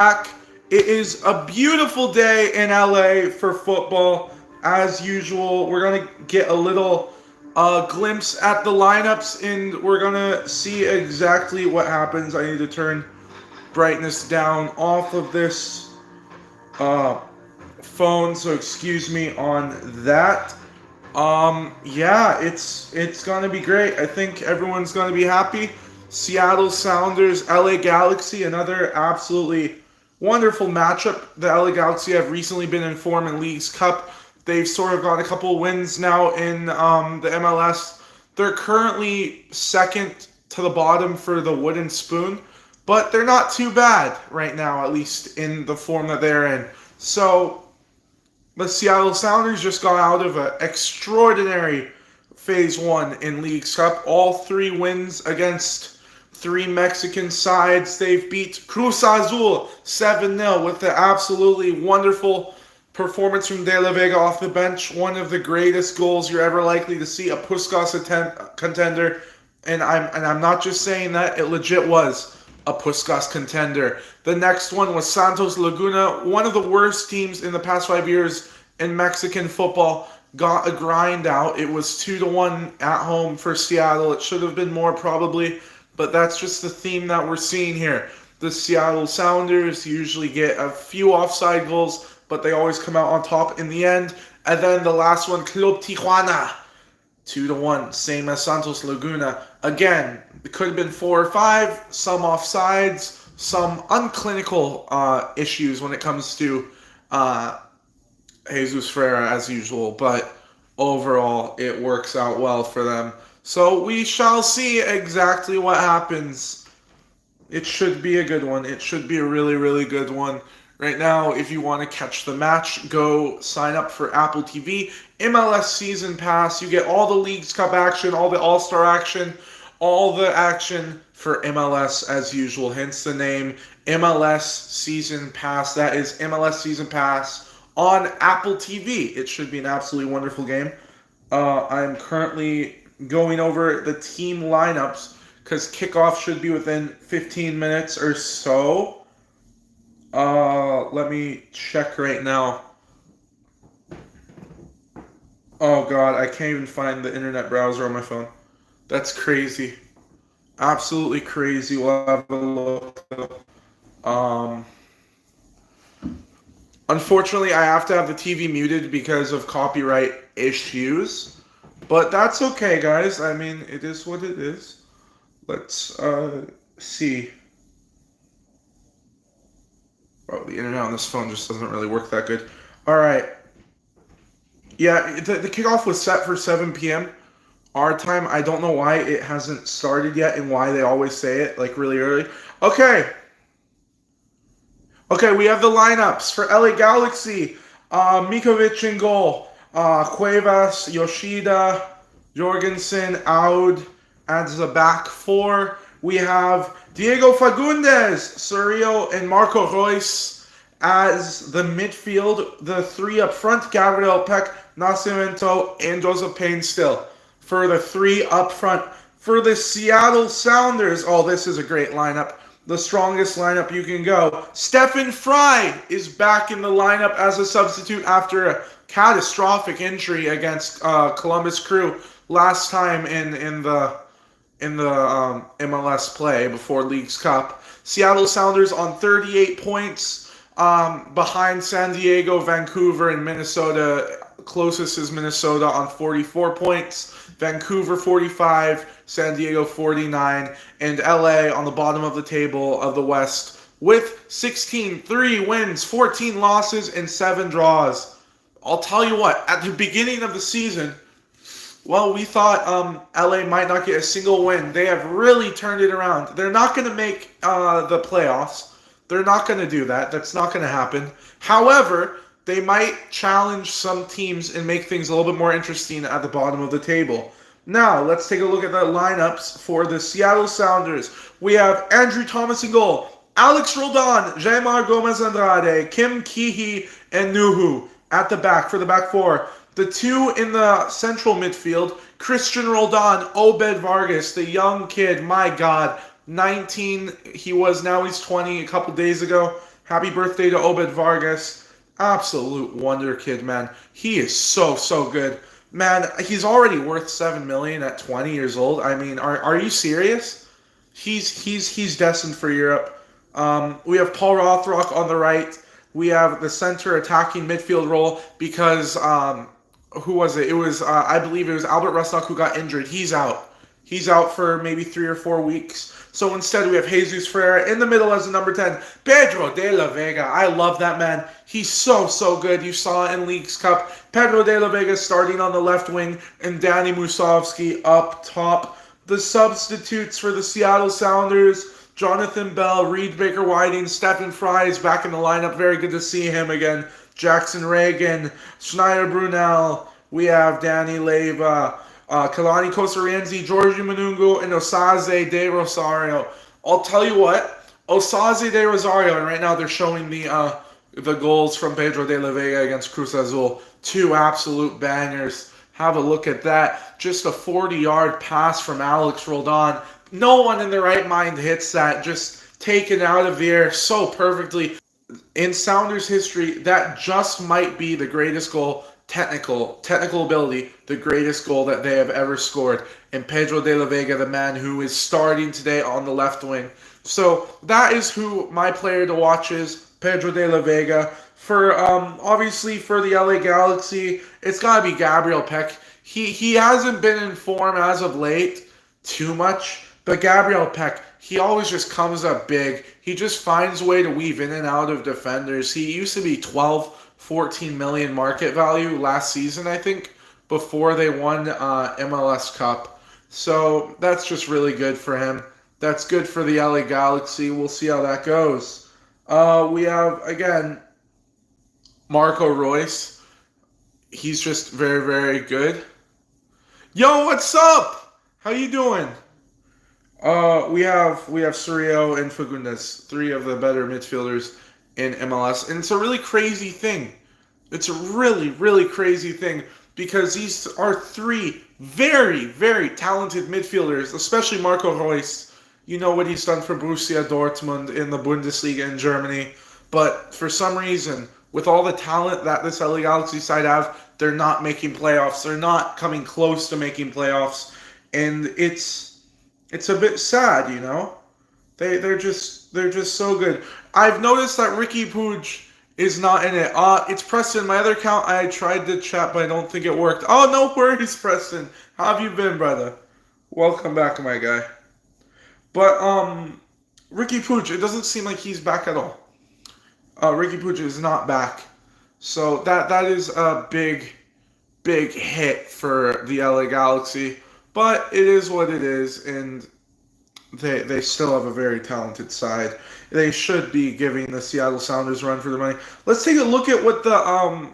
back. It is a beautiful day in LA for football. As usual, we're going to get a little glimpse at the lineups and we're going to see exactly what happens. I need to turn brightness down off of this uh, phone, so excuse me on that. Yeah, it's gonna be great. I think everyone's gonna be happy. Seattle Sounders, LA Galaxy, another absolutely wonderful matchup. The LA Galaxy have recently been in form in Leagues Cup. They've sort of got a couple wins now in the MLS. They're currently second to the bottom for the Wooden Spoon, but they're not too bad right now, at least in the form that they're in. So the Seattle Sounders just got out of an extraordinary Phase 1 in Leagues Cup. All three wins against three Mexican sides. They've beat Cruz Azul 7-0 with the absolutely wonderful performance from De La Vega off the bench. One of the greatest goals you're ever likely to see. A Puskas contender. And I'm not just saying that, it legit was a Puskas contender. The next one was Santos Laguna, one of the worst teams in the past 5 years in Mexican football. Got a grind out. It was 2-1 at home for Seattle. It should have been more probably, but that's just the theme that we're seeing here. The Seattle Sounders usually get a few offside goals, but they always come out on top in the end. And then the last one, Club Tijuana, 2-1, same as Santos Laguna. Again, it could have been 4 or 5, some offsides, some unclinical issues when it comes to Jesus Ferreira as usual, but overall it works out well for them. So we shall see exactly what happens. It should be a good one. It should be a really, really good one. Right now, if you want to catch the match, go sign up for Apple TV. MLS Season Pass. You get all the Leagues Cup action, all the All-Star action, all the action for MLS as usual. Hence the name MLS Season Pass. That is MLS Season Pass on Apple TV. It should be an absolutely wonderful game. I'm currently going over the team lineups because kickoff should be within 15 minutes or so. Let me check right now. Oh god, I can't even find the internet browser on my phone. That's crazy. Absolutely crazy. We'll have a look. Unfortunately, I have to have the TV muted because of copyright issues. But that's okay, guys. I mean, it is what it is. Let's see. Oh, the internet on this phone just doesn't really work that good. All right. Yeah, the kickoff was set for 7 p.m. our time. I don't know why it hasn't started yet and why they always say it like really early. Okay. Okay, we have the lineups for LA Galaxy. Mikovic in goal. Cuevas, Yoshida, Jorgensen, Aud as the back four. We have Diego Fagundes, Surreal, and Marco Reus as the midfield. The three up front, Gabriel Peck, Nascimento, and Joseph Payne still. For the three up front. For the Seattle Sounders, oh, this is a great lineup. The strongest lineup you can go. Stephen Fry is back in the lineup as a substitute after a catastrophic injury against Columbus Crew last time in the MLS play before Leagues Cup. Seattle Sounders on 38 points, behind San Diego, Vancouver, and Minnesota. Closest is Minnesota on 44 points. Vancouver 45, San Diego 49, and LA on the bottom of the table of the West with 16, 3 wins, 14 losses, and 7 draws. I'll tell you what, at the beginning of the season, well, we thought LA might not get a single win. They have really turned it around. They're not going to make the playoffs. They're not going to do that. That's not going to happen. However, they might challenge some teams and make things a little bit more interesting at the bottom of the table. Now, let's take a look at the lineups for the Seattle Sounders. We have Andrew Thomas in goal, Alex Roldan, Jaimar Gomez Andrade, Kim Keehee, and Nuhu at the back for the back four. The two in the central midfield, Christian Roldan, Obed Vargas, the young kid, my God, 19, now he's 20 a couple days ago, Happy birthday to Obed Vargas. Absolute wonder kid, man. He is so good. Man, he's already worth 7 million at 20 years old. I mean, are you serious? He's destined for Europe. We have Paul Rothrock on the right. We have the center attacking midfield role because who was it? It was I believe it was Albert Rusnak who got injured. He's out. He's out for maybe 3 or 4 weeks. So instead we have Jesus Ferreira in the middle as a number 10. Pedro de la Vega. I love that man. He's so good. You saw in Leagues Cup. Pedro de la Vega starting on the left wing and Danny Musovski up top. The substitutes for the Seattle Sounders, Jonathan Bell, Reed Baker-Whiting, Stephen Fry is back in the lineup. Very good to see him again. Jackson Reagan, Schneider Brunel. We have Danny Leyva, Kalani Kosarenzi, Giorgio Manungo, and Osaze de Rosario. I'll tell you what, Osaze de Rosario, and right now they're showing the goals from Pedro de la Vega against Cruz Azul. 2 absolute bangers. Have a look at that. Just a 40-yard pass from Alex Roldan. No one in their right mind hits that. Just taken out of the air so perfectly. In Sounders history, that just might be the greatest goal, technical ability, the greatest goal that they have ever scored. And Pedro de la Vega, the man who is starting today on the left wing. So that is who my player to watch is, Pedro de la Vega. For obviously for the LA Galaxy, it's gotta be Gabriel Peck. He hasn't been in form as of late too much, but Gabriel Peck, he always just comes up big. He just finds a way to weave in and out of defenders. He used to be 12, 14 million market value last season, I think, before they won MLS Cup. So that's just really good for him. That's good for the LA Galaxy. We'll see how that goes. We have, again, Marco Royce. He's just very good. Yo, what's up? How you doing? We have Surreal and Fagundes, 3 of the better midfielders in MLS, and it's a really crazy thing. It's a really crazy thing because these are 3 very talented midfielders, especially Marco Reus. You know what he's done for Borussia Dortmund in the Bundesliga in Germany, but for some reason, with all the talent that this LA Galaxy side have, they're not making playoffs. They're not coming close to making playoffs, and it's a bit sad, you know. They're just so good. I've noticed that Ricky Puig is not in it. It's Preston. My other account, I tried to chat, but I don't think it worked. Oh, no worries, Preston. How have you been, brother? Welcome back, my guy. But Ricky Puig, it doesn't seem like he's back at all. Ricky Puig is not back. So that is a big hit for the LA Galaxy. But it is what it is, and they still have a very talented side. They should be giving the Seattle Sounders run for their money. Let's take a look at what the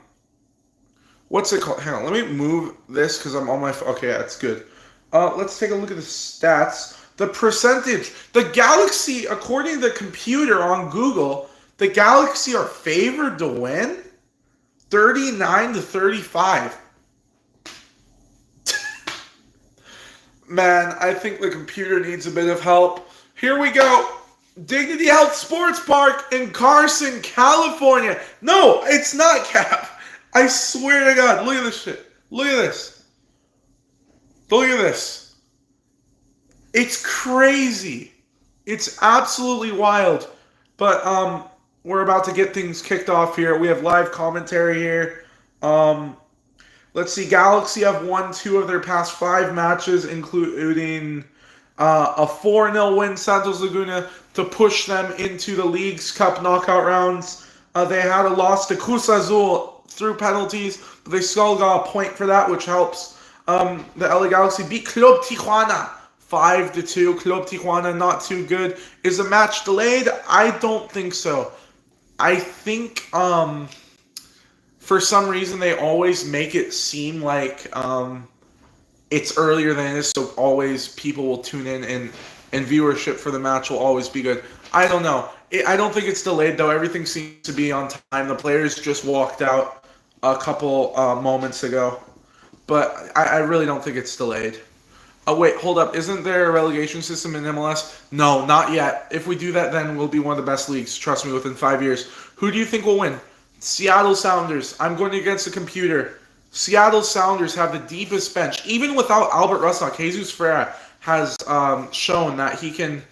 what's it called? Hang on, let me move this because I'm on my phone. Okay, that's good. Let's take a look at the stats. The percentage. The Galaxy, according to the computer on Google, the Galaxy are favored to win 39-35. Man, I think the computer needs a bit of help. Here we go. Dignity Health Sports Park in Carson, California. No, it's not Cap. I swear to God. Look at this shit. Look at this. Look at this. It's crazy. It's absolutely wild. But we're about to get things kicked off here. We have live commentary here. Let's see. Galaxy have won 2 of their past 5 matches, including a 4-0 win Santos Laguna to push them into the League's Cup knockout rounds. They had a loss to Cruz Azul through penalties, but they still got a point for that, which helps. The LA Galaxy beat Club Tijuana 5-2. Club Tijuana, not too good. Is the match delayed? I don't think so. I think for some reason they always make it seem like it's earlier than it is, so always people will tune in and viewership for the match will always be good. I don't know. I don't think it's delayed, though. Everything seems to be on time. The players just walked out a couple moments ago. But I really don't think it's delayed. Oh, wait, hold up. Isn't there a relegation system in MLS? No, not yet. If we do that, then we'll be one of the best leagues. Trust me, within 5 years. Who do you think will win? Seattle Sounders. I'm going against the computer. Seattle Sounders have the deepest bench. Even without Albert Rusnak, Jesus Ferreira has shown that he can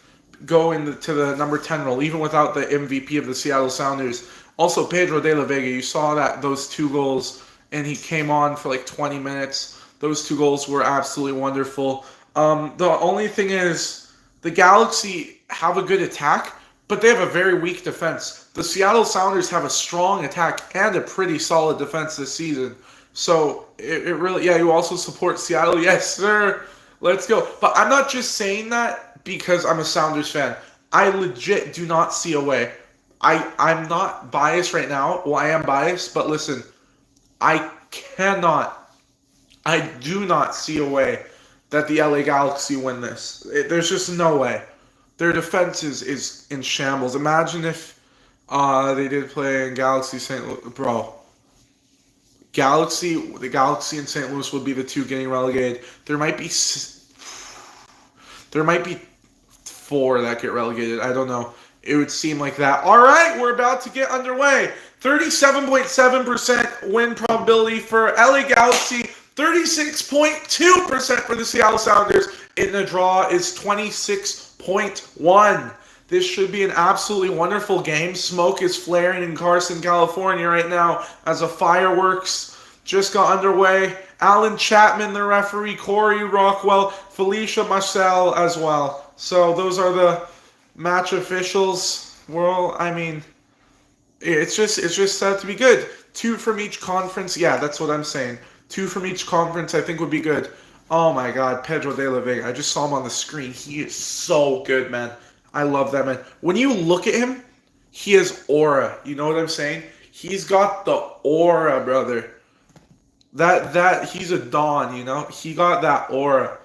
go into the number 10 role, even without the MVP of the Seattle Sounders. Also, Pedro de la Vega, you saw that those 2 goals, and he came on for like 20 minutes. Those 2 goals were absolutely wonderful. The only thing is, the Galaxy have a good attack, but they have a very weak defense. The Seattle Sounders have a strong attack and a pretty solid defense this season. So, it really, yeah, you also support Seattle. Yes, sir. Let's go. But I'm not just saying that because I'm a Sounders fan. I legit do not see a way. I'm not biased right now. Well, I am biased, but listen, I do not see a way that the LA Galaxy win this. There's just no way. Their defense is in shambles. Imagine if they did play in Galaxy St. Louis. Bro, the Galaxy and St. Louis would be the 2 getting relegated. There might be 4 that get relegated. I don't know. It would seem like that. All right, we're about to get underway. 37.7% win probability for LA Galaxy. 36.2% for the Seattle Sounders. In the draw is 26.1. This should be an absolutely wonderful game. Smoke is flaring in Carson, California right now as the fireworks just got underway. Alan Chapman, the referee, Corey Rockwell, Felicia Marcel as well. So those are the match officials. Well, I mean, it's just set to be good. 2 from each conference. Yeah, that's what I'm saying. 2 from each conference I think would be good. Oh my God, Pedro de la Vega. I just saw him on the screen. He is so good, man. I love that man. When you look at him, he has aura. You know what I'm saying? He's got the aura, brother. That he's a don, you know? He got that aura.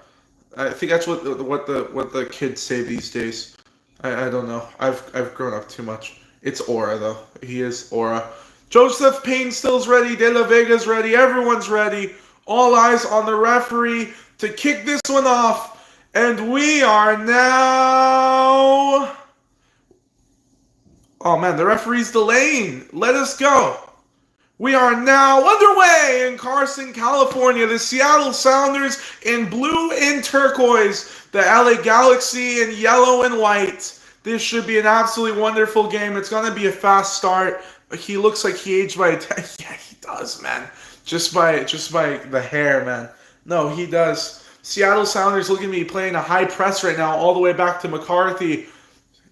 I think that's what the kids say these days. I don't know. I've grown up too much. It's aura though. He is aura. Joseph Painstill's ready. De La Vega's ready. Everyone's ready. All eyes on the referee to kick this one off. And we are now... Oh man, the referee's delaying. Let us go. We are now underway in Carson, California. The Seattle Sounders in blue and turquoise. The LA Galaxy in yellow and white. This should be an absolutely wonderful game. It's going to be a fast start. He looks like he aged by... Yeah, he does, man. Just by the hair, man. No, he does. Seattle Sounders, look at me, playing a high press right now all the way back to McCarthy.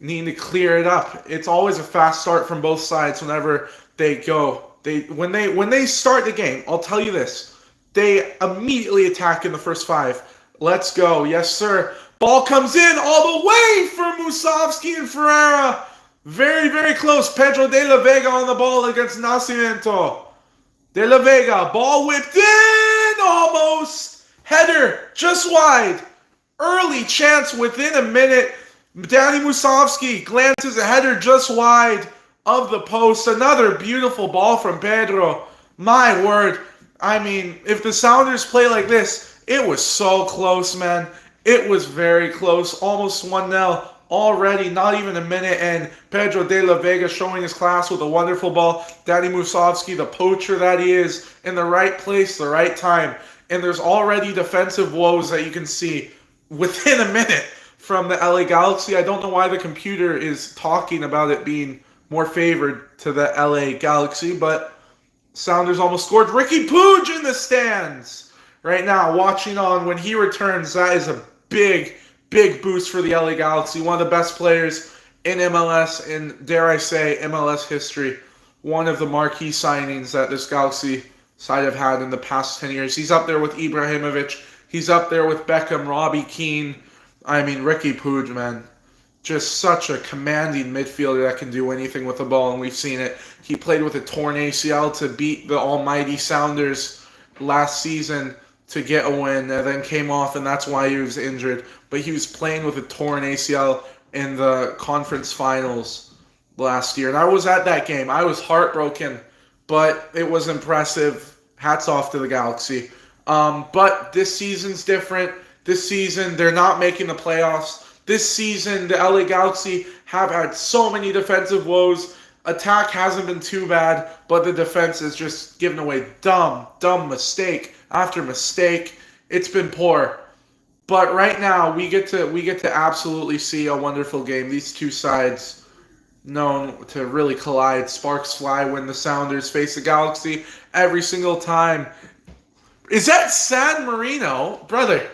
Needing to clear it up. It's always a fast start from both sides whenever they go. When they start the game, I'll tell you this. They immediately attack in the first 5. Let's go. Yes, sir. Ball comes in all the way for Musovski and Ferreira. Very, very close. Pedro de la Vega on the ball against Nascimento. De la Vega, ball whipped in, almost. Header, just wide. Early chance within a minute. Danny Musovski glances a header just wide of the post. Another beautiful ball from Pedro. My word. I mean, if the Sounders play like this, it was so close, man. It was very close. Almost 1-0 already. Not even a minute. And Pedro de la Vega showing his class with a wonderful ball. Danny Musovski, the poacher that he is, in the right place, the right time. And there's already defensive woes that you can see within a minute from the LA Galaxy. I don't know why the computer is talking about it being more favored to the LA Galaxy, but Sounders almost scored. Ricky Puig in the stands right now, watching on. When he returns, that is a big, big boost for the LA Galaxy. One of the best players in MLS, and dare I say, MLS history. One of the marquee signings that this Galaxy side have had in the past 10 years. He's up there with Ibrahimovic. He's up there with Beckham, Robbie Keane. I mean, Ricky Puig, man. Just such a commanding midfielder that can do anything with the ball, and we've seen it. He played with a torn ACL to beat the almighty Sounders last season to get a win, and then came off, and that's why he was injured. But he was playing with a torn ACL in the conference finals last year, and I was at that game. I was heartbroken, but it was impressive. Hats off to the Galaxy. But this season's different. this season. They're not making the playoffs. This season, the LA Galaxy have had so many defensive woes. Attack hasn't been too bad, but the defense is just giving away dumb mistake after mistake. It's been poor. But right now, we get to absolutely see a wonderful game. These two sides known to really collide. Sparks fly when the Sounders face the Galaxy every single time. Is that San Marino? Brother,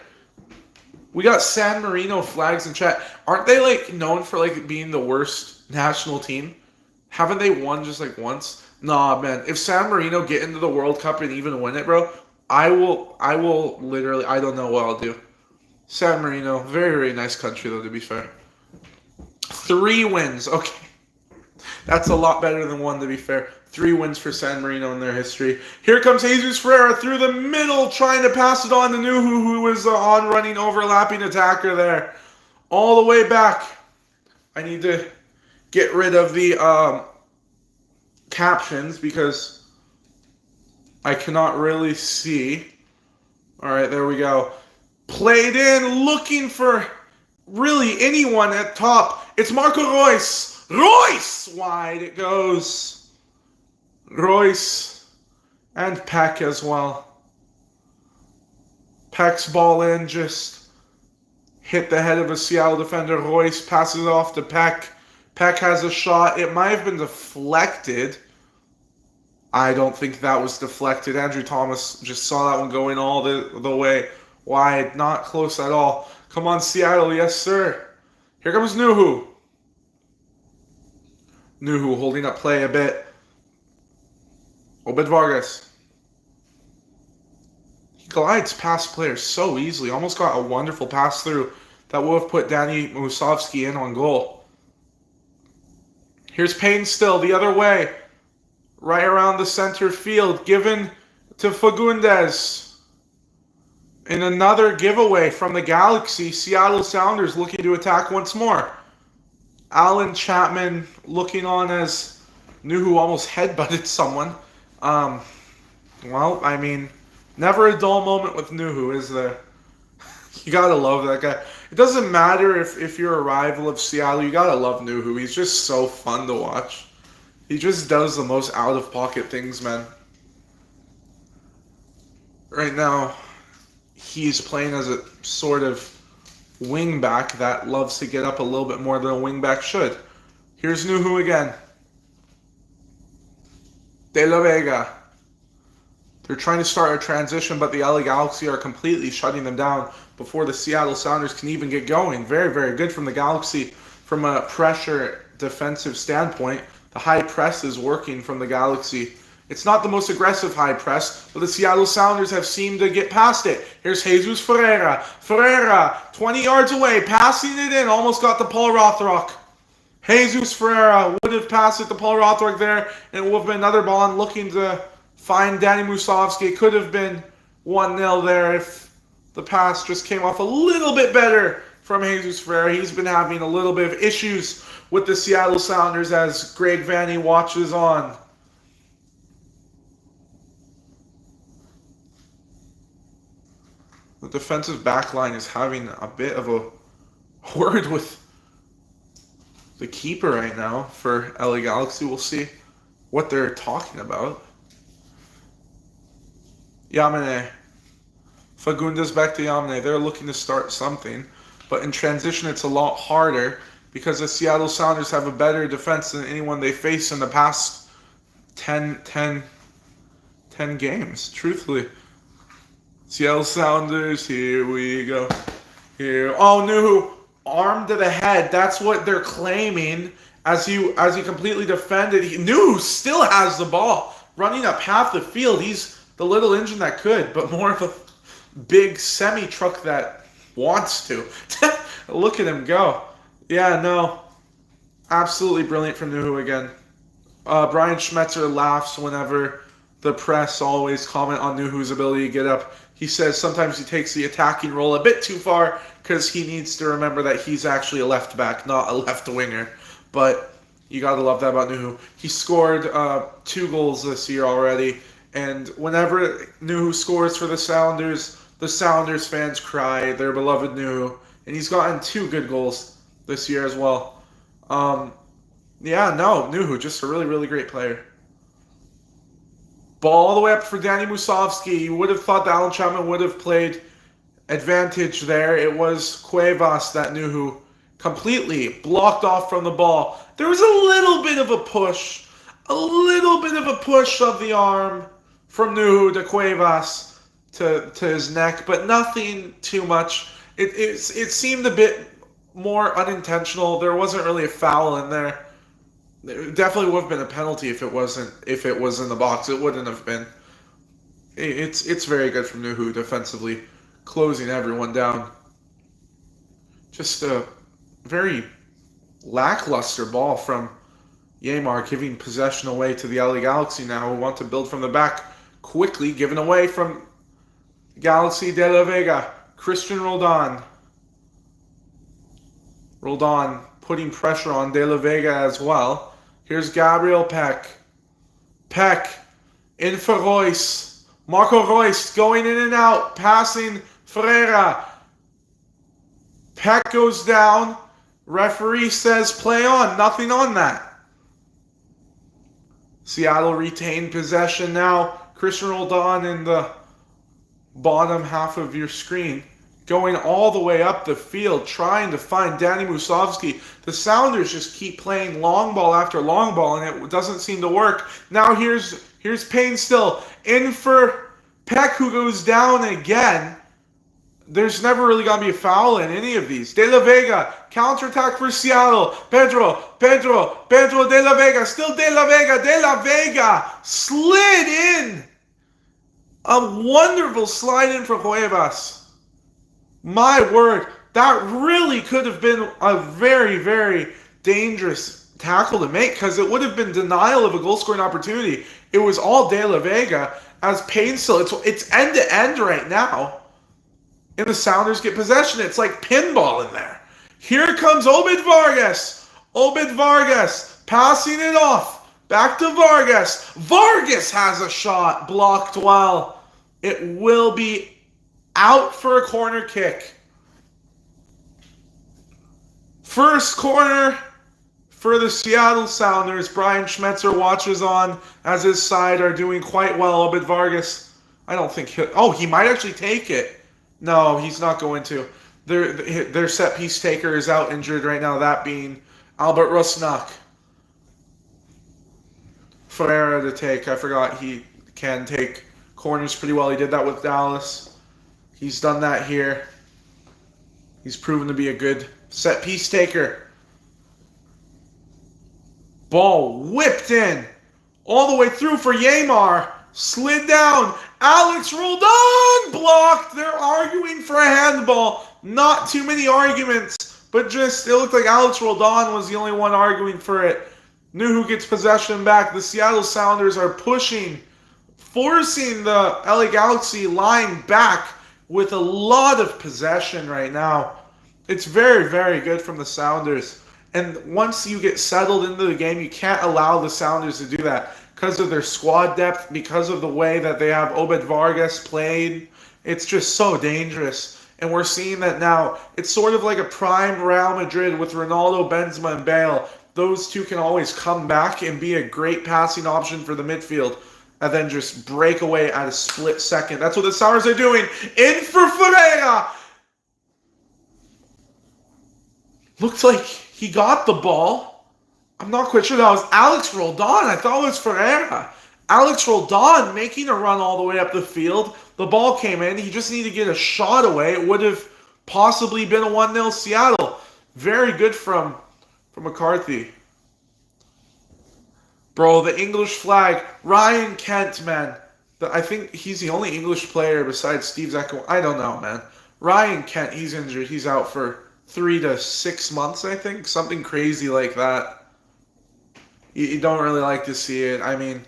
we got San Marino flags in chat. Aren't they like known for like being the worst national team? Haven't they won just like once? Nah, man. If San Marino get into the World Cup and even win it, bro, I will literally, I don't know what I'll do. San Marino, very, very nice country though, to be fair. 3 wins, okay. That's a lot better than 1, to be fair. 3 wins for San Marino in their history. Here comes Jesus Ferreira through the middle, trying to pass it on to Nuhu, who was on running, overlapping attacker there. All the way back. I need to get rid of the captions because I cannot really see. All right, there we go. Played in, looking for really anyone at top. It's Marco Reus. Reus! Wide it goes. Reus and Peck as well. Peck's ball in, just hit the head of a Seattle defender. Reus passes it off to Peck. Peck has a shot. It might have been deflected. I don't think that was deflected. Andrew Thomas just saw that one go in all the way wide. Not close at all. Come on, Seattle. Yes, sir. Here comes Nuhu. Nuhu holding up play a bit. Obed Vargas. He glides past players so easily. Almost got a wonderful pass through that would have put Danny Musovski in on goal. Here's Payne still the other way. Right around the center field. Given to Fagundes. In another giveaway from the Galaxy, Seattle Sounders looking to attack once more. Alan Chapman looking on as Nuhu almost headbutted someone. Well, I mean, never a dull moment with Nuhu, is there? You gotta love that guy. It doesn't matter if you're a rival of Seattle, you gotta love Nuhu. He's just so fun to watch. He just does the most out-of-pocket things, man. Right now, he's playing as a sort of wingback that loves to get up a little bit more than a wingback should. Here's Nuhu again. De La Vega. They're trying to start a transition, but the LA Galaxy are completely shutting them down before the Seattle Sounders can even get going. Very, very good from the Galaxy from a pressure defensive standpoint. The high press is working from the Galaxy. It's not the most aggressive high press, but the Seattle Sounders have seemed to get past it. Here's Jesus Ferreira. Ferreira, 20 yards away, passing it in. Almost got to Paul Rothrock. Jesus Ferreira would have passed it to Paul Rothrock there, and it would have been another ball and looking to find Danny Musovski. It could have been 1-0 there if the pass just came off a little bit better from Jesus Ferreira. He's been having a little bit of issues with the Seattle Sounders as Greg Vanney watches on. The defensive backline is having a bit of a word with the keeper right now for LA Galaxy. We'll see what they're talking about. Yamane. Fagundes back to Yamane. They're looking to start something. But in transition, it's a lot harder because the Seattle Sounders have a better defense than anyone they faced in the past 10 games, truthfully. Seattle Sounders, here we go. Here. Oh, Nuhu, arm to the head. That's what they're claiming as he completely defended. Nuhu still has the ball running up half the field. He's the little engine that could, but more of a big semi-truck that wants to. Look at him go. Yeah, no. Absolutely brilliant from Nuhu again. Brian Schmetzer laughs whenever the press always comment on Nuhu's ability to get up. He says sometimes he takes the attacking role a bit too far because he needs to remember that he's actually a left back, not a left winger. But you got to love that about Nuhu. He scored 2 goals this year already. And whenever Nuhu scores for the Sounders, the Sounders fans cry, their beloved Nuhu, and he's gotten 2 good goals this year as well. Nuhu, just a really, really great player. Ball all the way up for Danny Musovski. You would have thought that Alan Chapman would have played advantage there. It was Cuevas that Nuhu completely blocked off from the ball. There was a little bit of a push of the arm from Nuhu to Cuevas to his neck, but nothing too much. It seemed a bit more unintentional. There wasn't really a foul in there. There definitely would have been a penalty if it was in the box. It wouldn't have been. It's very good from Nuhu defensively, closing everyone down. Just a very lackluster ball from Yeimar, giving possession away to the LA Galaxy now, who want to build from the back quickly, given away from Galaxy. De La Vega, Christian Roldan. Roldan putting pressure on De La Vega as well. Here's Gabriel Peck. Peck in for Royce. Marco Royce going in and out, passing Ferreira. Peck goes down. Referee says play on. Nothing on that. Seattle retained possession now. Christian Roldan in the bottom half of your screen, going all the way up the field, trying to find Danny Musovski. The Sounders just keep playing long ball after long ball, and it doesn't seem to work. Now here's Payne still in for Peck, who goes down again. There's never really going to be a foul in any of these. De La Vega, counterattack for Seattle. Pedro, De La Vega, still De La Vega slid in. A wonderful slide in for Cuevas. My word, that really could have been a very, very dangerous tackle to make, because it would have been denial of a goal-scoring opportunity. It was all De La Vega as Payne still. It's end-to-end right now. And the Sounders get possession. It's like pinball in there. Here comes Obed Vargas. Obed Vargas passing it off. Back to Vargas. Vargas has a shot blocked well. It will be out for a corner kick. First corner for the Seattle Sounders. Brian Schmetzer watches on as his side are doing quite well. Obed Vargas, I don't think he might actually take it. No, he's not going to. Their set-piece taker is out injured right now, that being Albert Rusnak. Ferreira to take. I forgot he can take corners pretty well. He did that with Dallas. He's done that here. He's proven to be a good set-piece taker. Ball whipped in. All the way through for Yeimar. Slid down. Alex Roldan blocked. They're arguing for a handball. Not too many arguments, but just it looked like Alex Roldan was the only one arguing for it. Nuhu gets possession back. The Seattle Sounders are pushing, forcing the LA Galaxy line back with a lot of possession right now. It's very, very good from the Sounders. And once you get settled into the game, you can't allow the Sounders to do that. Because of their squad depth, because of the way that they have Obed Vargas played, it's just so dangerous. And we're seeing that now. It's sort of like a prime Real Madrid with Ronaldo, Benzema, and Bale. Those two can always come back and be a great passing option for the midfield, and then just break away at a split second. That's what the Sounders are doing. In for Ferreira. Looked like he got the ball. I'm not quite sure that was Alex Roldan. I thought it was Ferreira. Alex Roldan making a run all the way up the field. The ball came in. He just needed to get a shot away. It would have possibly been a 1-0 Seattle. Very good from McCarthy. Bro, the English flag. Ryan Kent, man. I think he's the only English player besides Steve Zeko. I don't know, man. Ryan Kent, he's injured. He's out for 3 to 6 months, I think. Something crazy like that. You don't really like to see it. I mean,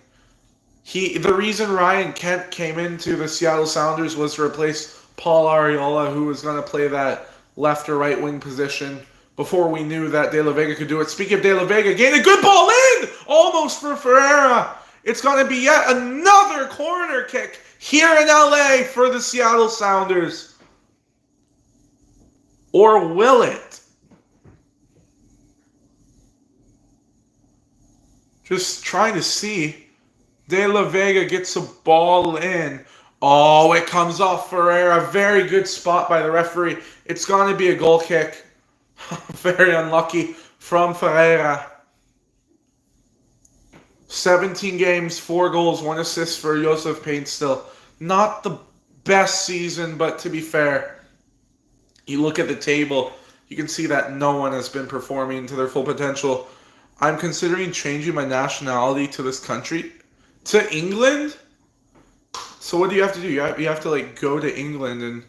the reason Ryan Kent came into the Seattle Sounders was to replace Paul Arriola, who was going to play that left or right wing position before we knew that De La Vega could do it. Speaking of De La Vega, getting a good ball in! Almost for Ferreira. It's going to be yet another corner kick here in LA for the Seattle Sounders. Or will it? Just trying to see. De La Vega gets a ball in. Oh, it comes off Ferreira. Very good spot by the referee. It's going to be a goal kick. Very unlucky from Ferreira. 17 games, 4 goals, 1 assist for Joseph Painstill. Not the best season, but to be fair, you look at the table, you can see that no one has been performing to their full potential. I'm considering changing my nationality to this country. To England? So what do you have to do? You have to like go to England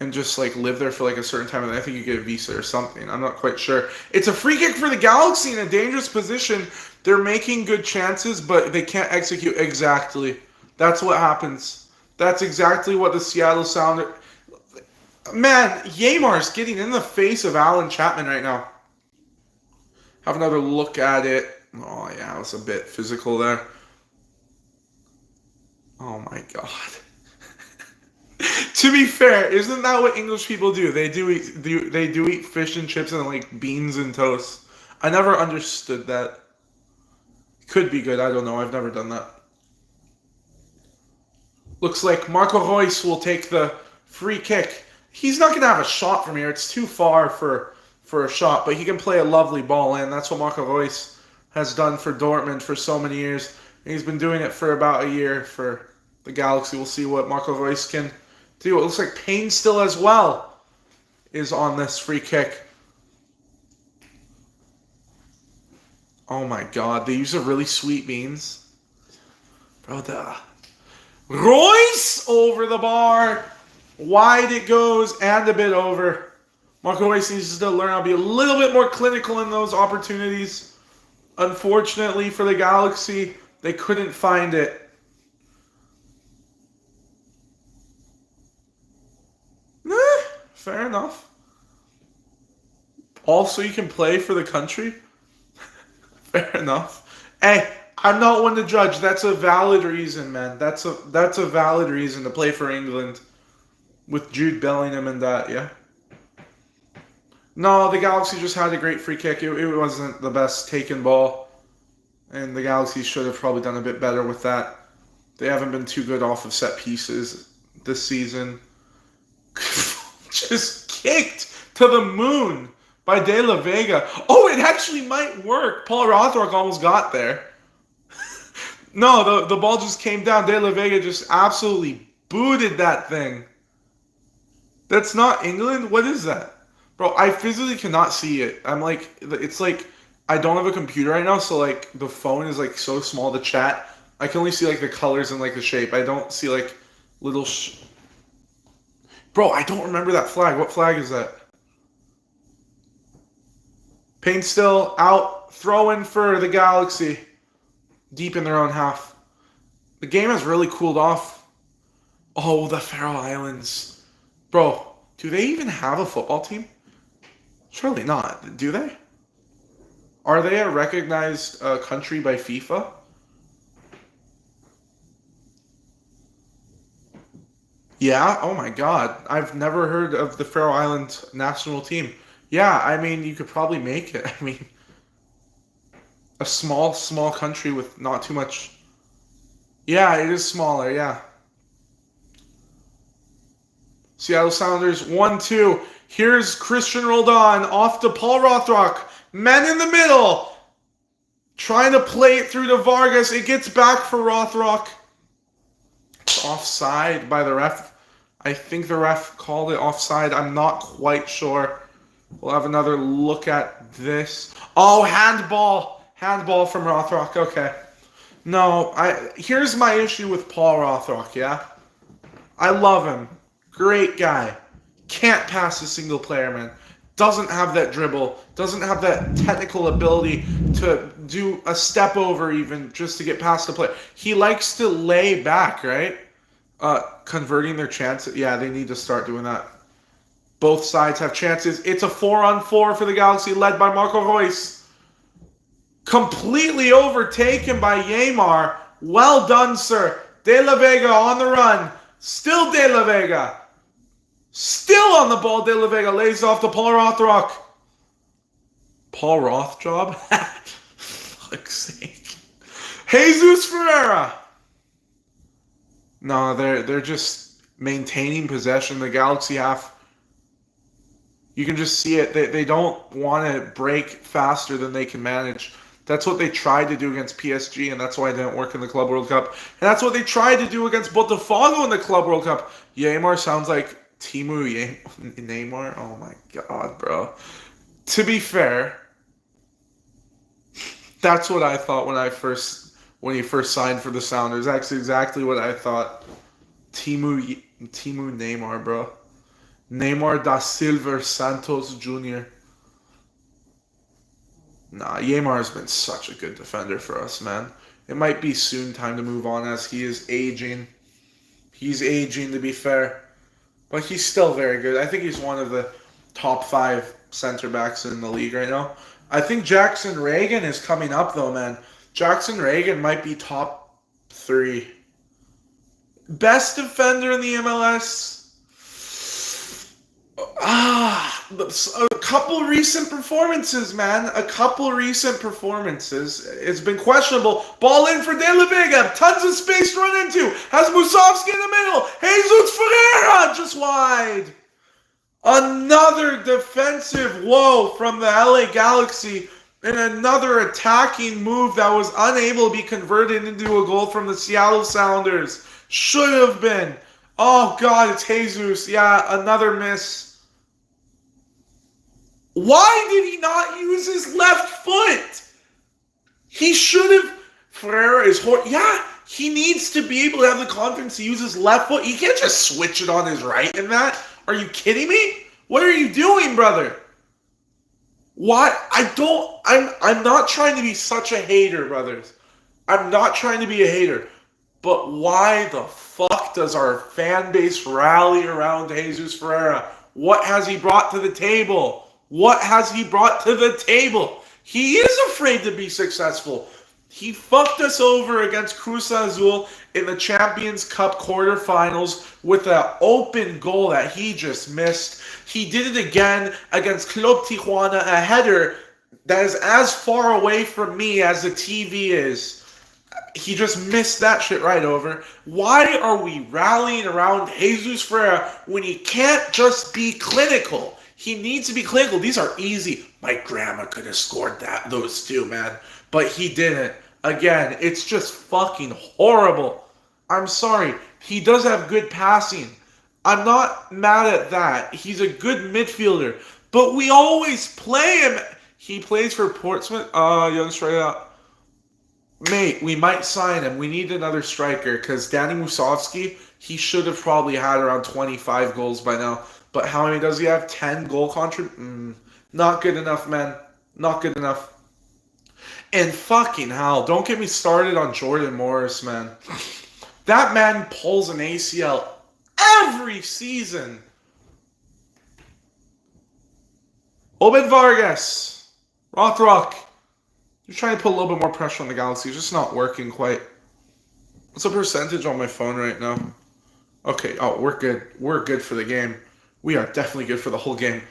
and just like live there for like a certain time, and I think you get a visa or something. I'm not quite sure. It's a free kick for the Galaxy in a dangerous position. They're making good chances, but they can't execute exactly. That's what happens. That's exactly what the Seattle Sounders... Man, Yamar's getting in the face of Alan Chapman right now. Have another look at it. Oh yeah, it was a bit physical there. Oh my god. To be fair, isn't that what English people do? They do eat fish and chips and like beans and toast. I never understood that. Could be good, I don't know. I've never done that. Looks like Marco Reus will take the free kick. He's not going to have a shot from here. It's too far for a shot, but he can play a lovely ball in. That's what Marco Reus has done for Dortmund for so many years. And he's been doing it for about a year for the Galaxy. We'll see what Marco Reus can do. It looks like Painstill as well is on this free kick. Oh my god, they use a really sweet beans. Bro, Reus over the bar. Wide it goes and a bit over. Marco Reus needs to learn how to be a little bit more clinical in those opportunities. Unfortunately for the Galaxy, they couldn't find it. Fair enough. Also, you can play for the country. Fair enough. Hey, I'm not one to judge. That's a valid reason, man. That's a valid reason to play for England. With Jude Bellingham and that, yeah. No, the Galaxy just had a great free kick. It wasn't the best taken ball. And the Galaxy should have probably done a bit better with that. They haven't been too good off of set pieces this season. Just kicked to the moon by De La Vega. Oh, it actually might work. Paul Rothrock almost got there. No, the ball just came down. De La Vega just absolutely booted that thing. That's not England? What is that? Bro, I physically cannot see it. I'm like, it's like, I don't have a computer right now, so like, the phone is like so small to chat. I can only see like the colors and like the shape. I don't see like little Bro, I don't remember that flag. What flag is that? Painstill out, throwing for the Galaxy. Deep in their own half. The game has really cooled off. Oh, the Faroe Islands. Bro, do they even have a football team? Surely not. Do they? Are they a recognized country by FIFA? Yeah? Oh my god. I've never heard of the Faroe Islands national team. Yeah, I mean, you could probably make it. I mean, a small country with not too much... Yeah, it is smaller, yeah. Seattle Sounders 1-2. Here's Christian Roldan off to Paul Rothrock. Men in the middle. Trying to play it through to Vargas. It gets back for Rothrock. It's offside by the ref. I think the ref called it offside. I'm not quite sure. We'll have another look at this. Oh, handball. Handball from Rothrock. Okay. No, here's my issue with Paul Rothrock, yeah? I love him. Great guy. Can't pass a single player, man. Doesn't have that dribble. Doesn't have that technical ability to do a step over even just to get past the player. He likes to lay back, right? Converting their chances. Yeah, they need to start doing that. Both sides have chances. It's a 4-on-4 for the Galaxy led by Marco Reus. Completely overtaken by Yeimar. Well done, sir. De La Vega on the run. Still De La Vega. Still on the ball, De La Vega lays off to Paul Rothrock. Paul Roth job? Fuck's sake. Jesus Ferreira. No, they're just maintaining possession. The Galaxy half. You can just see it. They don't want to break faster than they can manage. That's what they tried to do against PSG, and that's why it didn't work in the Club World Cup. And that's what they tried to do against Botafogo in the Club World Cup. Yeimar sounds like Timu Neymar. Oh my god, bro. To be fair, that's what I thought when he first signed for the Sounders. That's exactly what I thought. Timu Neymar, bro. Neymar da Silva Santos Jr. Nah, Yeimar has been such a good defender for us, man. It might be soon time to move on as he is aging. He's aging, to be fair. But he's still very good. I think he's one of the top 5 center backs in the league right now. I think Jackson Reagan is coming up, though, man. Jackson Reagan might be top 3. Best defender in the MLS? A couple recent performances, man. A couple recent performances. It's been questionable. Ball in for De La Vega. Tons of space to run into. Has Musovski in the middle. Jesus Ferreira just wide. Another defensive woe from the LA Galaxy. And another attacking move that was unable to be converted into a goal from the Seattle Sounders. Should have been. Oh, God, it's Jesus. Yeah, another miss. Why did he not use his left foot? He should have. Ferreira is horrible. Yeah, he needs to be able to have the confidence to use his left foot. He can't just switch it on his right in that. Are you kidding me? What are you doing, brother? Why? I'm not trying to be such a hater, brothers. I'm not trying to be a hater. But why the fuck does our fan base rally around Jesus Ferreira? What has he brought to the table? What has he brought to the table? He is afraid to be successful. He fucked us over against Cruz Azul in the Champions Cup quarterfinals with an open goal that he just missed. He did it again against Club Tijuana, a header that is as far away from me as the TV is. He just missed that shit right over. Why are we rallying around Jesus Ferreira when he can't just be clinical? He needs to be clinical. These are easy. My grandma could have scored those two, man. But he didn't. Again, it's just fucking horrible. I'm sorry. He does have good passing. I'm not mad at that. He's a good midfielder. But we always play him. He plays for Portsmouth. Young striker. Mate, we might sign him. We need another striker because Danny Musovski, he should have probably had around 25 goals by now. But how many does he have? 10 goal contributions? Not good enough, man. Not good enough. And fucking hell, don't get me started on Jordan Morris, man. That man pulls an ACL every season. Obed Vargas. Rothrock. You're trying to put a little bit more pressure on the Galaxy. It's just not working quite. What's the percentage on my phone right now? Okay, oh, we're good. We're good for the game. We are definitely good for the whole game.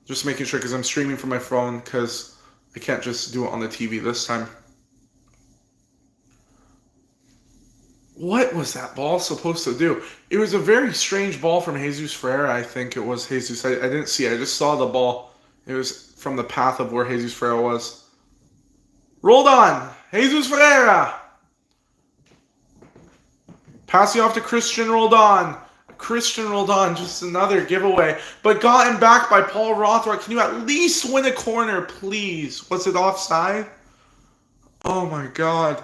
Just making sure because I'm streaming from my phone because I can't just do it on the TV this time. What was that ball supposed to do? It was a very strange ball from Jesus Ferreira, I think it was Jesus. I didn't see it. I just saw the ball. It was from the path of where Jesus Ferreira was. Rolled on. Jesus Ferreira. Passing off to Christian Roldan. Christian Roldan, just another giveaway. But gotten back by Paul Rothrock. Can you at least win a corner, please? Was it offside? Oh my god.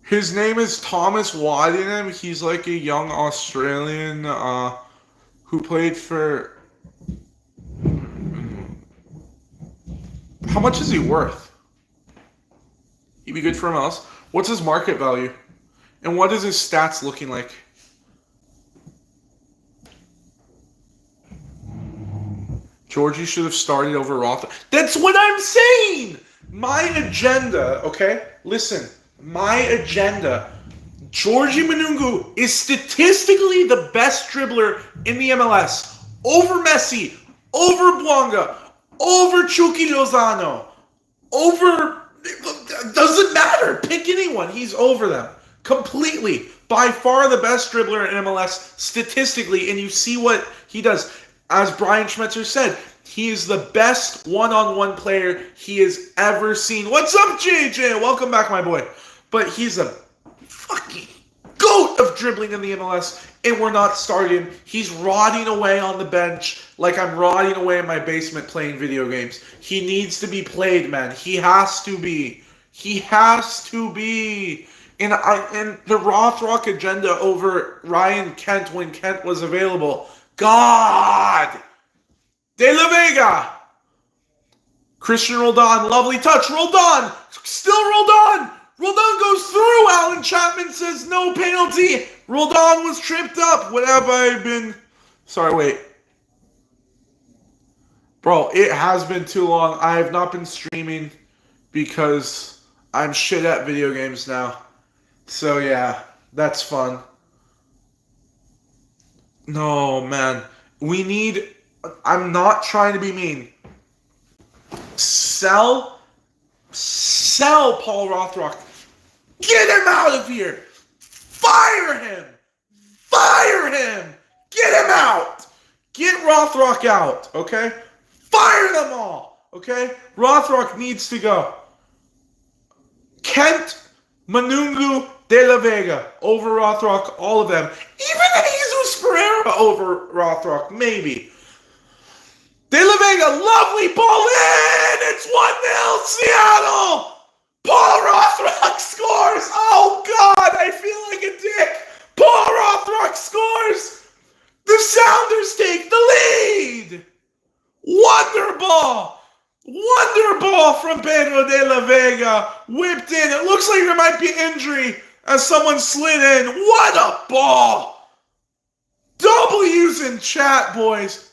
His name is Thomas Waddingham. He's like a young Australian who played for... How much is he worth? He'd be good for him else. What's his market value? And what is his stats looking like? Georgie should have started over Roth. That's what I'm saying! My agenda, okay? Listen, my agenda. Georgie Manungu is statistically the best dribbler in the MLS. Over Messi, over Blanca, over Chucky Lozano, over... Doesn't matter. Pick anyone. He's over them. Completely. By far the best dribbler in MLS statistically, and you see what he does. As Brian Schmetzer said, he is the best one-on-one player he has ever seen. What's up, JJ? Welcome back, my boy. But he's a fucking goat of dribbling in the MLS, and we're not starting him. He's rotting away on the bench like I'm rotting away in my basement playing video games. He needs to be played, man. He has to be. He has to be. And the Rothrock agenda over Ryan Kent when Kent was available. God! De La Vega! Christian Roldan, lovely touch. Roldan! Still Roldan! Roldan goes through. Alan Chapman says no penalty. Roldan was tripped up. What have I been... Sorry, wait. Bro, it has been too long. I have not been streaming because I'm shit at video games now. So yeah, that's fun. No, man. We need... I'm not trying to be mean. Sell Paul Rothrock. Get him out of here. Fire him. Fire him. Get him out. Get Rothrock out, okay? Fire them all, okay? Rothrock needs to go. Kent, Manungu, De La Vega over Rothrock, all of them. Even Jesus Pereira over Rothrock, maybe. De La Vega, lovely ball in! It's 1-0 Seattle! Paul Rothrock scores! Oh God, I feel like a dick! Paul Rothrock scores! The Sounders take the lead! Wonder ball! Wonder ball from Pedro De La Vega. Whipped in. It looks like there might be injury as someone slid in. What a ball! W's in chat, boys.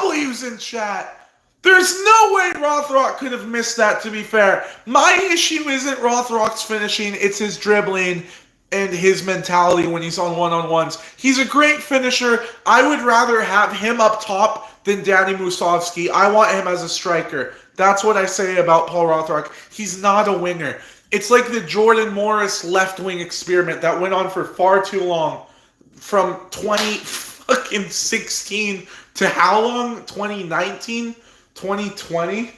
W's in chat. There's no way Rothrock could have missed that, to be fair. My issue isn't Rothrock's finishing. It's his dribbling and his mentality when he's on one-on-ones. He's a great finisher. I would rather have him up top than Danny Musovski. I want him as a striker. That's what I say about Paul Rothrock. He's not a winger. It's like the Jordan Morris left-wing experiment that went on for far too long. From 2016 to how long? 2019? 2020?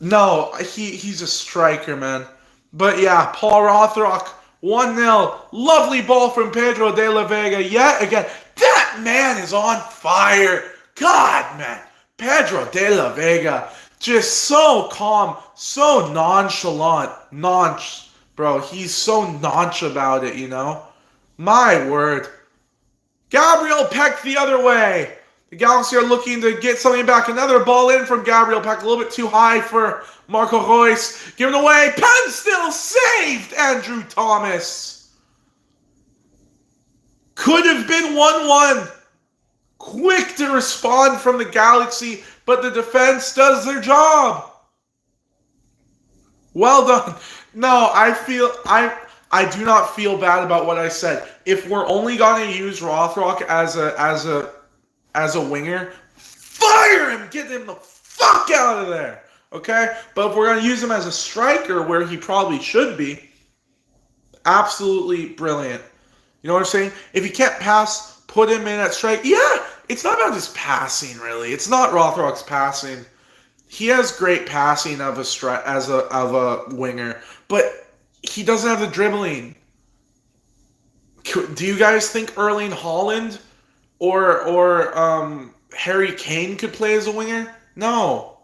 No, he's a striker, man. But yeah, Paul Rothrock, 1-0. Lovely ball from Pedro De La Vega yet again. That man is on fire. God, man. Pedro De La Vega, just so calm, so nonchalant. Bro, he's so nonchalant about it, you know? My word. Gabriel Peck the other way. The Galaxy are looking to get something back. Another ball in from Gabriel Peck. A little bit too high for Marco Reus. Given away. Penn still saved. Andrew Thomas. Could have been 1-1. Quick to respond from the Galaxy, but the defense does their job. Well done. No, I do not feel bad about what I said. If we're only going to use Rothrock as a winger, fire him, get him the fuck out of there. Okay? But if we're going to use him as a striker where he probably should be, absolutely brilliant. You know what I'm saying? If he can't pass, put him in at strike. Yeah, it's not about his passing, really. It's not Rothrock's passing. He has great passing of a winger, but he doesn't have the dribbling. Do you guys think Erling Haaland or Harry Kane could play as a winger? No.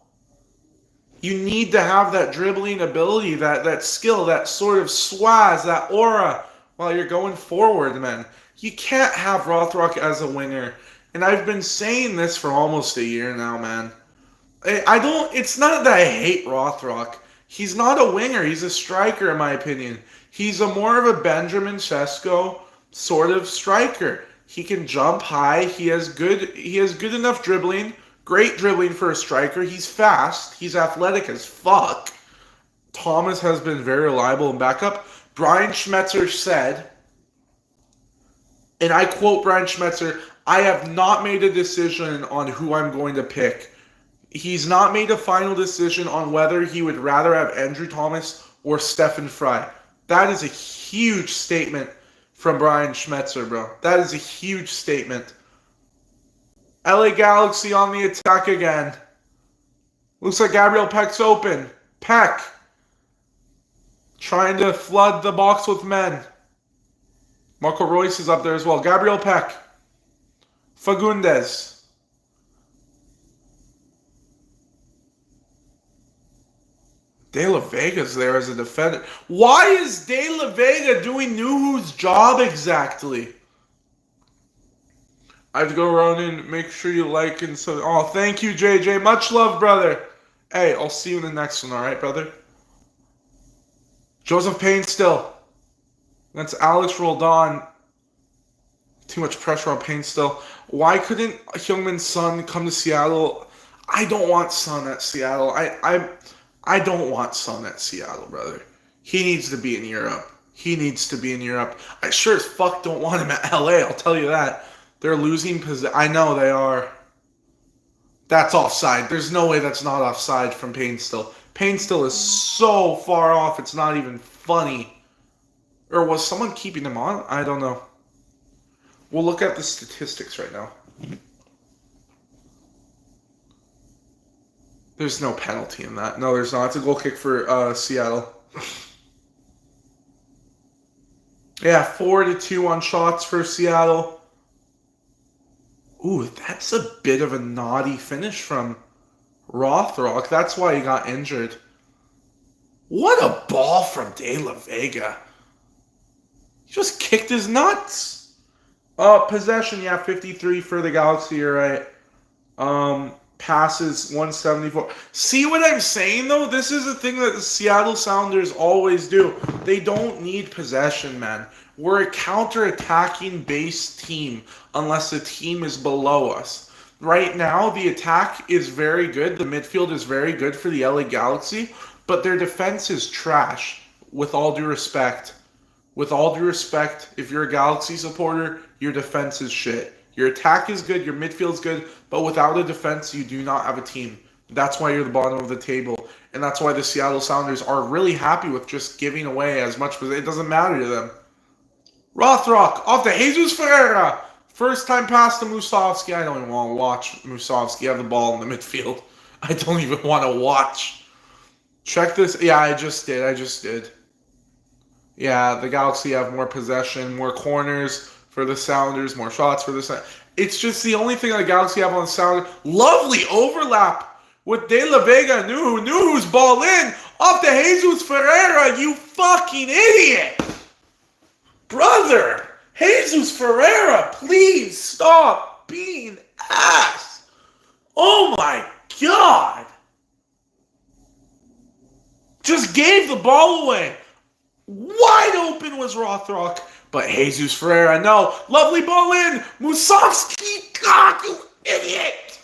You need to have that dribbling ability, that skill, that sort of swaz, that aura while you're going forward, man. You can't have Rothrock as a winger. And I've been saying this for almost a year now, man. It's not that I hate Rothrock. He's not a winger. He's a striker, in my opinion. He's more of a Benjamin Sesko sort of striker. He can jump high. He has good enough dribbling, Great dribbling for a striker. He's fast. He's athletic as fuck. Thomas has been very reliable in backup. Brian Schmetzer said, and I quote Brian Schmetzer, I have not made a decision on who I'm going to pick. He's not made a final decision on whether he would rather have Andrew Thomas or Stefan Frei. That is a huge statement from Brian Schmetzer, bro. That is a huge statement. LA Galaxy on the attack again. Looks like Gabriel Peck's open. Peck trying to flood the box with men. Marco Reus is up there as well. Gabriel Peck. Fagundes. De La Vega's there as a defender. Why is De La Vega doing Nuhu's job exactly? I have to go around and make sure you like and so. Oh, thank you, JJ. Much love, brother. Hey, I'll see you in the next one, alright, brother? Joseph Payne still. That's Alex Roldan. Too much pressure on Payne still. Why couldn't Heung-min Son come to Seattle? I don't want Son at Seattle. I don't want Son at Seattle, brother. He needs to be in Europe. He needs to be in Europe. I sure as fuck don't want him at LA, I'll tell you that. They're losing position. I know they are. That's offside. There's no way that's not offside from Payne still. Payne still is so far off, it's not even funny. Or was someone keeping him on? I don't know. We'll look at the statistics right now. There's no penalty in that. No, there's not. It's a goal kick for Seattle. Yeah, 4-2 on shots for Seattle. Ooh, that's a bit of a naughty finish from Rothrock. That's why he got injured. What a ball from De La Vega. He just kicked his nuts. Possession, yeah, 53 for the Galaxy, you're right. Passes, 174. See what I'm saying, though? This is a thing that the Seattle Sounders always do. They don't need possession, man. We're a counter-attacking based team unless the team is below us. Right now, the attack is very good. The midfield is very good for the LA Galaxy, but their defense is trash, with all due respect. With all due respect, if you're a Galaxy supporter, your defense is shit. Your attack is good, your midfield's good, but without a defense, you do not have a team. That's why you're the bottom of the table. And that's why the Seattle Sounders are really happy with just giving away as much, because it doesn't matter to them. Rothrock off to Jesus Ferreira. First time pass to Musovski. I don't even want to watch Musovski have the ball in the midfield. I don't even want to watch. Check this. Yeah, I just did. Yeah, the Galaxy have more possession, more corners for the Sounders, more shots for the Sounders. It's just the only thing the Galaxy have on the Sounders. Lovely overlap with De La Vega. Nuhu's ball in. Off to Jesus Ferreira, you fucking idiot. Brother, Jesus Ferreira, please stop being ass. Oh my God. Just gave the ball away. Wide open was Rothrock, but Jesus Ferreira, no. Lovely ball in. Musovski, God, you idiot.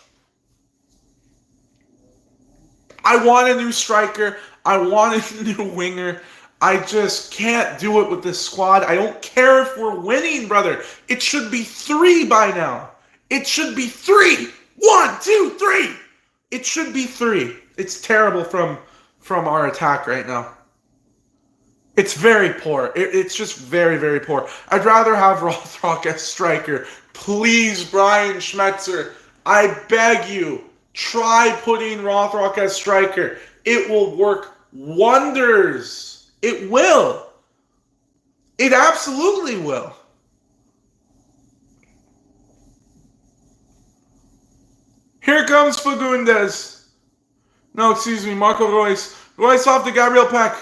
I want a new striker. I want a new winger. I just can't do it with this squad. I don't care if we're winning, brother. It should be 3 by now. It should be 3. 1, 2, 3. It should be 3. It's terrible from our attack right now. It's very poor. It's just very, very poor. I'd rather have Rothrock as striker. Please, Brian Schmetzer, I beg you, try putting Rothrock as striker. It will work wonders. It will. It absolutely will. Here comes Fagundes. No, excuse me, Marco Reus. Reus off to Gabriel Peck.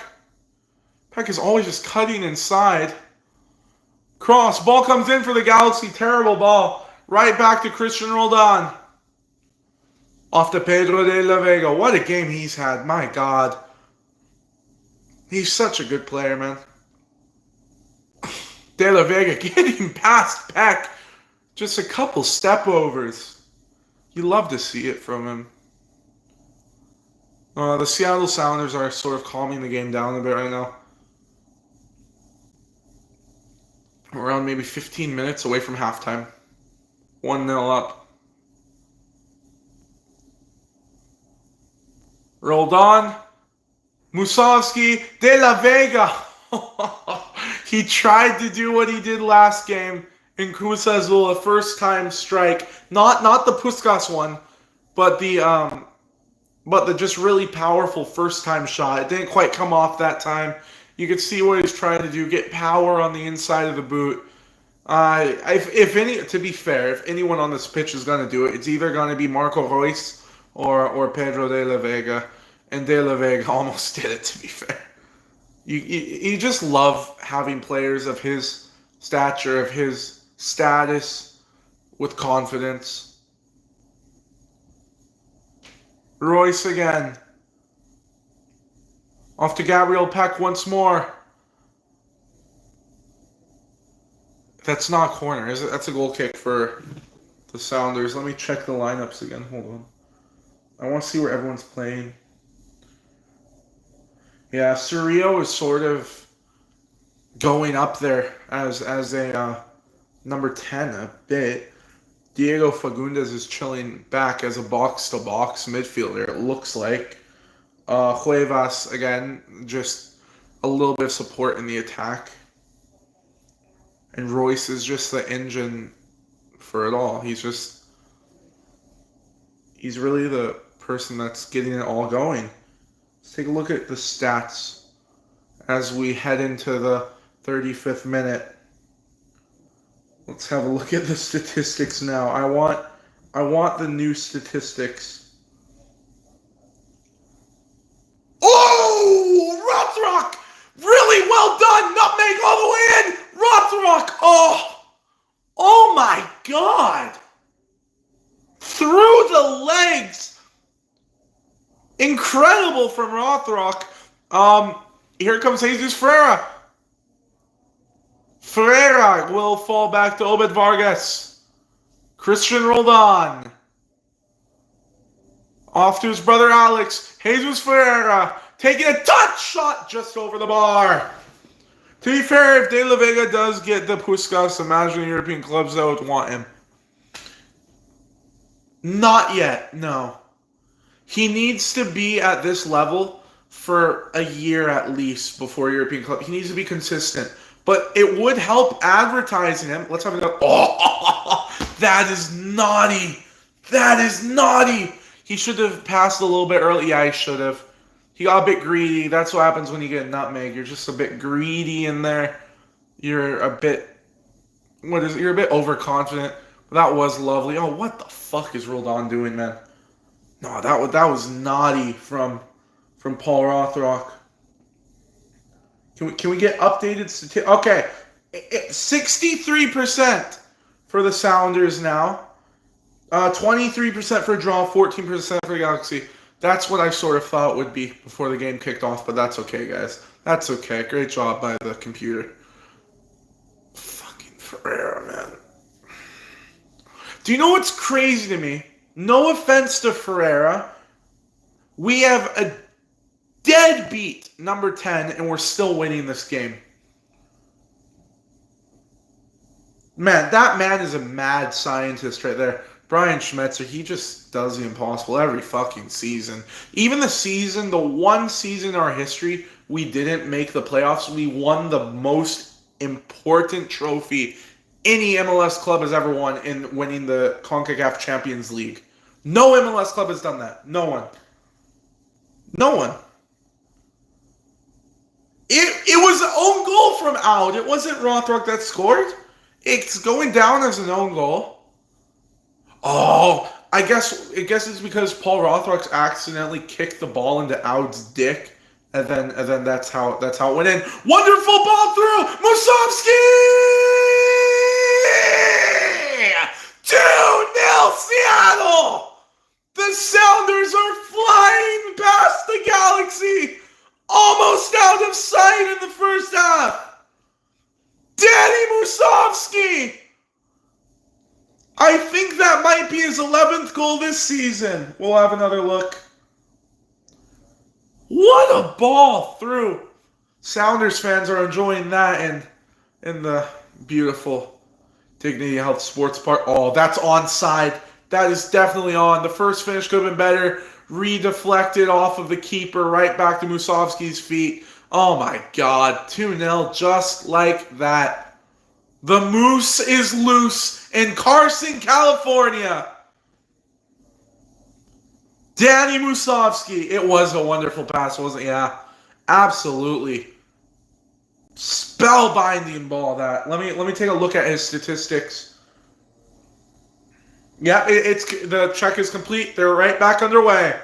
Peck is always just cutting inside. Cross. Ball comes in for the Galaxy. Terrible ball. Right back to Christian Roldan. Off to Pedro de la Vega. What a game he's had. My God. He's such a good player, man. De La Vega getting past Peck. Just a couple step overs. You love to see it from him. The Seattle Sounders are sort of calming the game down a bit right now. Around maybe 15 minutes away from halftime. 1-0 up. Rolled on. Musovski, De La Vega. He tried to do what he did last game in Cruz Azul, a first-time strike. Not the Puskas one, but the just really powerful first-time shot. It didn't quite come off that time. You could see what he's trying to do, get power on the inside of the boot. To be fair, if anyone on this pitch is going to do it, it's either going to be Marco Reus or Pedro De La Vega. And De La Vega almost did it, to be fair. You just love having players of his stature, of his status, with confidence. Royce again. Off to Gabriel Peck once more. That's not a corner, is it? That's a goal kick for the Sounders. Let me check the lineups again. Hold on. I want to see where everyone's playing. Yeah, Cerrillo is sort of going up there as a number 10 a bit. Diego Fagundes is chilling back as a box-to-box midfielder, it looks like. Cuevas, again, just a little bit of support in the attack. And Royce is just the engine for it all. He's really the person that's getting it all going. Let's take a look at the stats as we head into the 35th minute. Let's have a look at the statistics now. I want the new statistics. Oh, Rothrock! Really well done! Nutmeg all the way in! Rothrock! Oh my God! Through the legs! Incredible from Rothrock. Here comes Jesus Ferreira. Ferreira will fall back to Obed Vargas. Christian Roldan. Off to his brother Alex. Jesus Ferreira taking a touch shot just over the bar. To be fair, if De La Vega does get the Puskas, imagine European clubs that would want him. Not yet, no. He needs to be at this level for a year at least before European club. He needs to be consistent. But it would help advertising him. Let's have a look. Oh, that is naughty. That is naughty. He should have passed a little bit early. Yeah, he should have. He got a bit greedy. That's what happens when you get a nutmeg. You're just a bit greedy in there. You're a bit... You're a bit overconfident. That was lovely. Oh, what the fuck is Roldan doing, man? No, that was naughty from Paul Rothrock. Can we get updated statistics? Okay, 63% for the Sounders now. 23% for draw, 14% for Galaxy. That's what I sort of thought would be before the game kicked off, but that's okay, guys. That's okay. Great job by the computer. Fucking Ferreira, man. Do you know what's crazy to me? No offense to Ferreira. We have a deadbeat number 10, and we're still winning this game. Man, that man is a mad scientist right there. Brian Schmetzer, he just does the impossible every fucking season. Even the one season in our history we didn't make the playoffs, we won the most important trophy any MLS club has ever won in winning the CONCACAF Champions League. No MLS club has done that. No one. No one. It was an own goal from out. It wasn't Rothrock that scored. It's going down as an own goal. Oh, I guess it's because Paul Rothrock's accidentally kicked the ball into Aud's dick, and then that's how it went in. Wonderful ball through Musovski! 2-0 Seattle! The Sounders are flying past the Galaxy, almost out of sight in the first half. Danny Musovski! I think that might be his 11th goal this season. We'll have another look. What a ball through. Sounders fans are enjoying that in the beautiful Dignity Health Sports Park. Oh, that's onside. That is definitely on. The first finish could have been better. Redeflected off of the keeper, right back to Musovski's feet. Oh my God. 2-0, just like that. The Moose is loose in Carson, California. Danny Musovski. It was a wonderful pass, wasn't it? Yeah, absolutely. Spellbinding ball, that. Let me take a look at his statistics. Yeah, it's the check is complete. They're right back underway.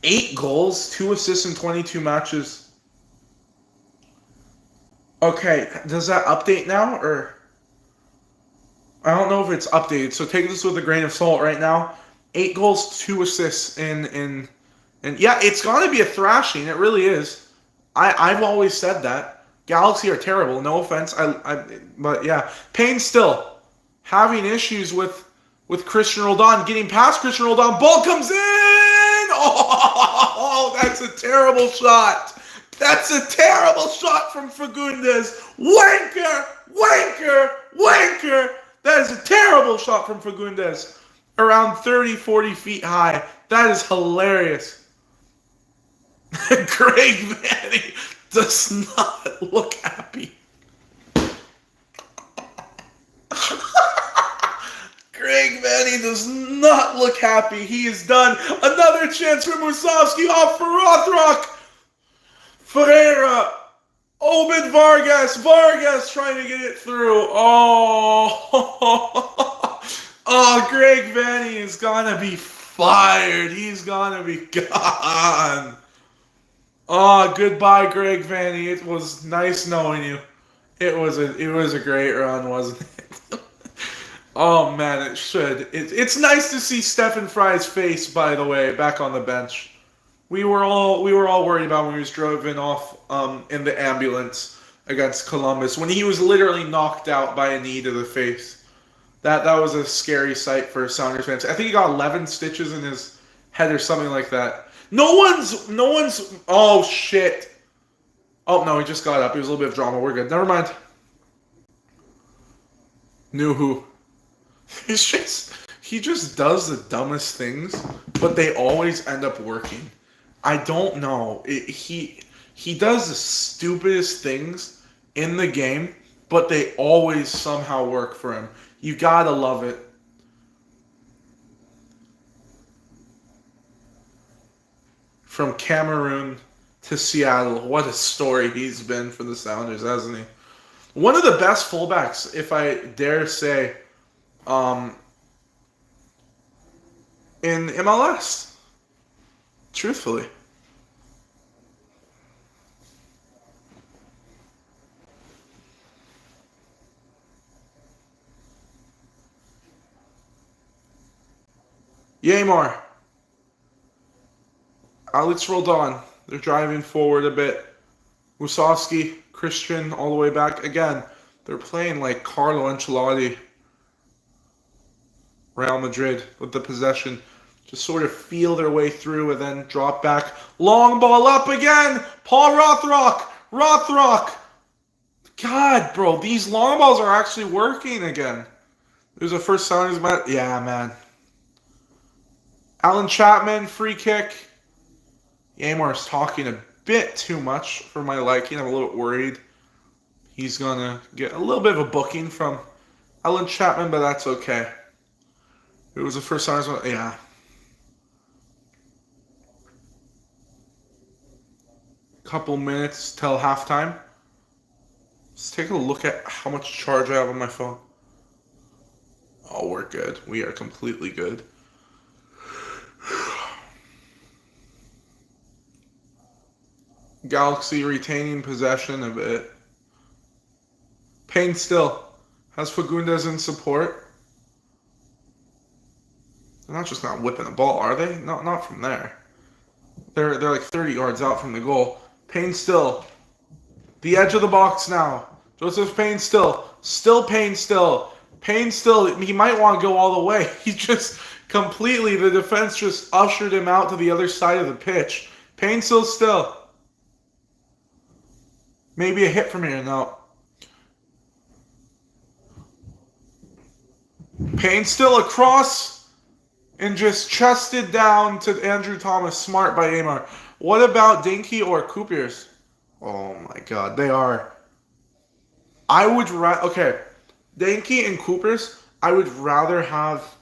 Eight goals, 2 assists in 22 matches. Okay, does that update now, or I don't know if it's updated, so take this with a grain of salt right now. 8 goals, 2 assists in yeah, it's gonna be a thrashing. It really is. I've always said that. Galaxy are terrible. No offense. But yeah, Payne still having issues with Christian Roldan, getting past Christian Roldan. Ball comes in. Oh, that's a terrible shot. That's a terrible shot from Fagundes. Wanker, wanker, wanker. That is a terrible shot from Fagundes. Around 30, 40 feet high. That is hilarious. Greg Vanney does not look happy. Greg Vanney does not look happy. He is done. Another chance for Musovski off for Rothrock. Ferreira. Obed Vargas. Vargas trying to get it through. Oh. Oh, Greg Vanney is gonna be fired. He's gonna be gone. Oh, goodbye, Greg Vanney. It was nice knowing you. It was a great run, wasn't it? Oh man, it should. It's nice to see Stephen Fry's face, by the way, back on the bench. We were all worried about when he was driven off in the ambulance against Columbus, when he was literally knocked out by a knee to the face. That was a scary sight for Sounders fans. I think he got 11 stitches in his head or something like that. No one's. Oh shit. Oh no, he just got up. It was a little bit of drama. We're good. Never mind. Knew who. He just does the dumbest things, but they always end up working. I don't know. He does the stupidest things in the game, but they always somehow work for him. You gotta love it. From Cameroon to Seattle. What a story he's been for the Sounders, hasn't he? One of the best fullbacks, if I dare say, in MLS. Truthfully. Yamar. Alex Roldan. They're driving forward a bit. Musovski, Christian, all the way back. Again, they're playing like Carlo Ancelotti. Real Madrid with the possession. Just sort of feel their way through and then drop back. Long ball up again. Paul Rothrock. Rothrock. God, bro, these long balls are actually working again. There's a first Sounders match. Yeah, man. Alan Chapman, free kick. Yamar's talking a bit too much for my liking. I'm a little worried. He's going to get a little bit of a booking from Alan Chapman, but that's okay. It was the first Sounders match. Yeah. Couple minutes till halftime. Let's take a look at how much charge I have on my phone. Oh, we're good. We are completely good. Galaxy retaining possession of it. Payne still has Fagundes in support. They're not just not whipping the ball, are they? No, not from there. They're like 30 yards out from the goal. Payne still The edge of the box now. Joseph Payne still. Still Payne still. Payne still. He might want to go all the way. He just completely, the defense just ushered him out to the other side of the pitch. Payne still. Maybe a hit from here. No. Payne still across and just chested down to Andrew Thomas. Smart by Amar. What about Dinky or Coopers? Oh my god, they are. I would okay, Dinky and Coopers, I would rather have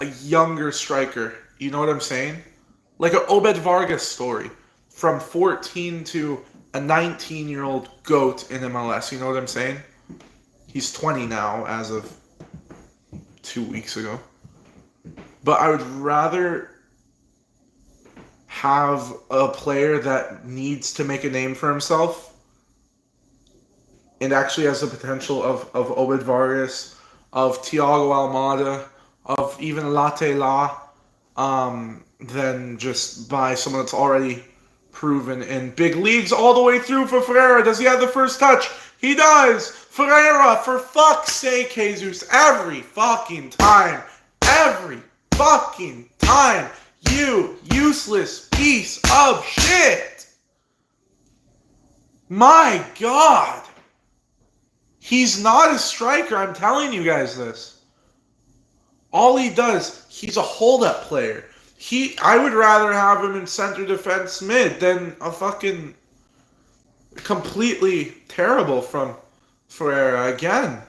a younger striker. You know what I'm saying? Like an Obed Vargas story. From 14 to a 19-year-old GOAT in MLS. You know what I'm saying? He's 20 now as of 2 weeks ago. But I would rather have a player that needs to make a name for himself and actually has the potential of Obed Vargas, of Thiago Almada, of even Latte La, than just buy someone that's already proven in big leagues all the way through for Ferreira. Does he have the first touch? He does! Ferreira, for fuck's sake, Jesus, every fucking time, you useless piece of shit! My god! He's not a striker, I'm telling you guys this. All he does, he's a hold-up player. I would rather have him in center defense mid than a fucking completely terrible from Ferreira again.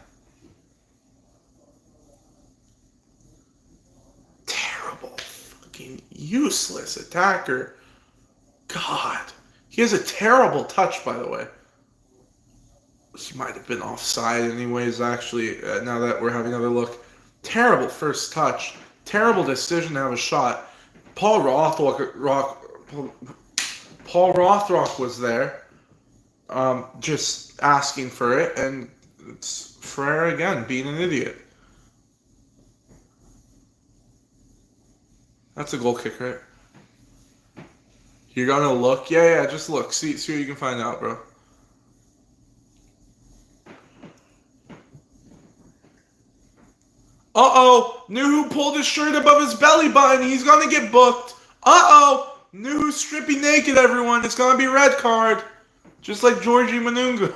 Terrible, fucking useless attacker. God. He has a terrible touch, by the way. He might have been offside anyways, actually, now that we're having another look. Terrible first touch. Terrible decision to have a shot. Paul Rothrock was there, just asking for it, and it's Ferreira again, being an idiot. That's a goal kick, right? You're gonna look? Yeah, just look. See what you can find out, bro. Uh-oh! Nuhu pulled his shirt above his belly button. He's gonna get booked. Uh-oh! Nuhu's stripping naked, everyone. It's gonna be red card. Just like Georgie Manungu.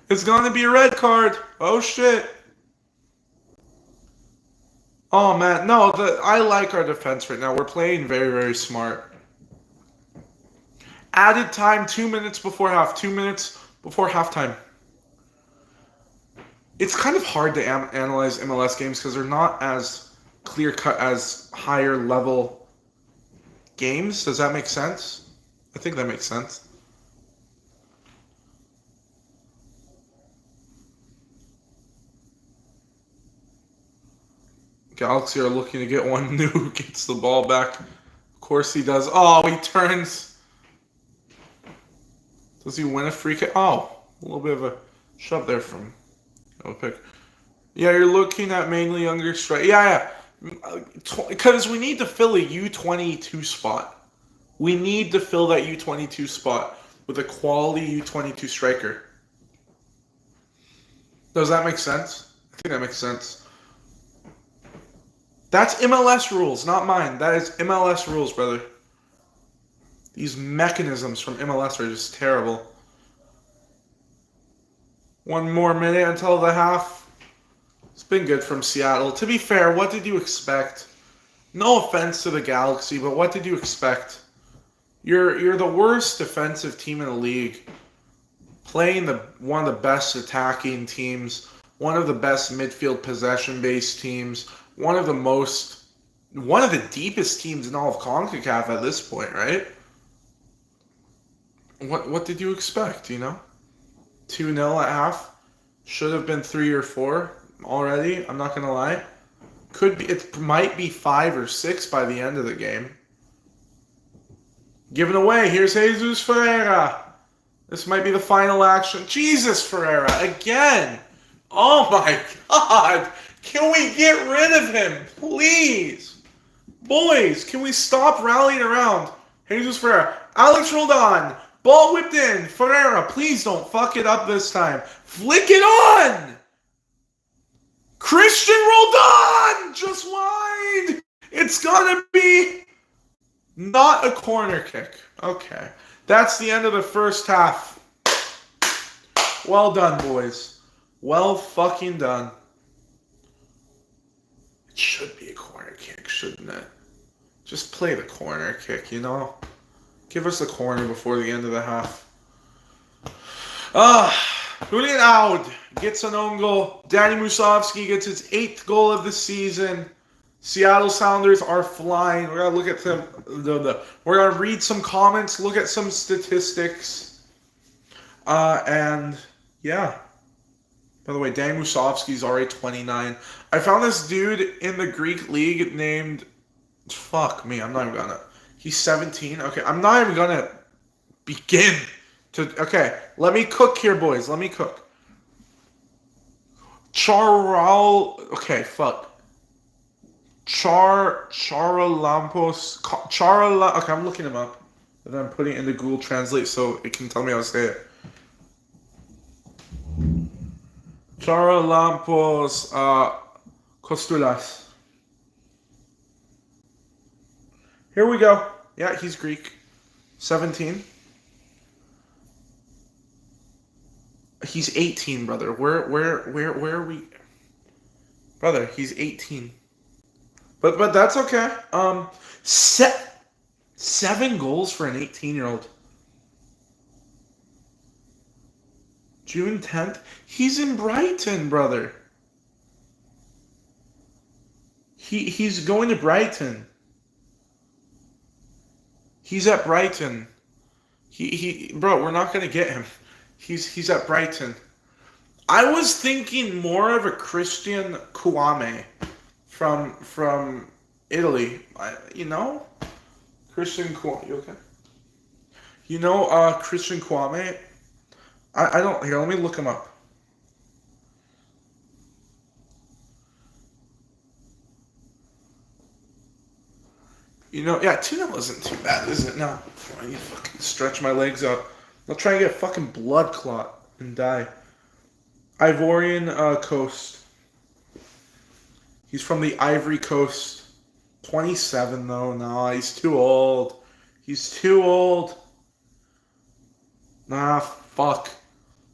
It's gonna be a red card. Oh, shit. Oh, man. No, I like our defense right now. We're playing very, very smart. Added time 2 minutes before half. 2 minutes before halftime. It's kind of hard to analyze MLS games because they're not as clear-cut as higher-level games. Does that make sense? I think that makes sense. Galaxy are looking to get one. New gets the ball back. Of course he does. Oh, he turns. Does he win a free kick? Oh, a little bit of a shove there from... I'll pick. Yeah, you're looking at mainly younger strike. Yeah. Because we need to fill a U22 spot. We need to fill that U22 spot with a quality U22 striker. Does that make sense? I think that makes sense. That's MLS rules, not mine. That is MLS rules, brother. These mechanisms from MLS are just terrible. 1 more minute until the half. It's been good from Seattle. To be fair, what did you expect? No offense to the Galaxy, but what did you expect? You're the worst defensive team in the league. Playing one of the best attacking teams, one of the best midfield possession-based teams, one of the deepest teams in all of CONCACAF at this point, right? What did you expect, you know? 2-0 at half. Should have been 3 or 4 already. I'm not going to lie. It might be 5 or 6 by the end of the game. Given away. Here's Jesus Ferreira. This might be the final action. Jesus Ferreira again. Oh my God. Can we get rid of him? Please. Boys, can we stop rallying around? Jesus Ferreira. Alex Roldan. Ball whipped in. Ferreira, please don't fuck it up this time. Flick it on! Christian Roldan! Just wide! It's gonna be not a corner kick. Okay. That's the end of the first half. Well done, boys. Well fucking done. It should be a corner kick, shouldn't it? Just play the corner kick, you know? Give us a corner before the end of the half. Julian Aud gets an own goal. Danny Musovski gets his 8th goal of the season. Seattle Sounders are flying. We're going to look at some... We're going to read some comments, look at some statistics. And, yeah. By the way, Danny Musovski's already 29. I found this dude in the Greek league named... Fuck me, I'm not even gonna... He's 17? Okay, I'm not even gonna begin to... Okay, let me cook here, boys. Let me cook. Okay, fuck. Charalampos... Okay, I'm looking him up. And then I'm putting it into Google Translate so it can tell me how to say it. Charalampos Kostoulas. Here we go. Yeah, he's Greek. 17. He's 18, brother. Where are we? Brother, he's 18. But that's okay. 7 goals for an 18-year-old. June 10th. He's in Brighton, brother. He's going to Brighton. He's at Brighton. Bro, we're not gonna get him. He's at Brighton. I was thinking more of a Christian Kouame from Italy. You know, Christian Kouame. You okay? You know, Christian Kouame. I don't. Here, let me look him up. You know, yeah, 2-0 isn't too bad, is it? No. I need to fucking stretch my legs out. I'll try and get a fucking blood clot and die. Ivorian Coast. He's from the Ivory Coast. 27, though. No, he's too old. He's too old. Nah, fuck.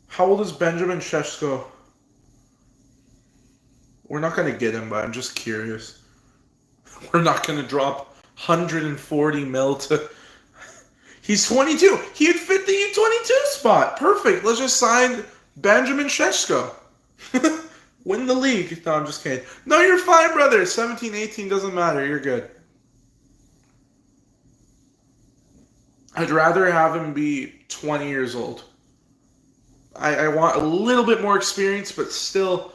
How old is Benjamin Šeško? We're not going to get him, but I'm just curious. We're not going to drop 140 mil to... He's 22. He'd fit the U22 spot. Perfect. Let's just sign Benjamin Šeško. Win the league. No, I'm just kidding. No, you're fine, brother. 17, 18 doesn't matter. You're good. I'd rather have him be 20 years old. I want a little bit more experience, but still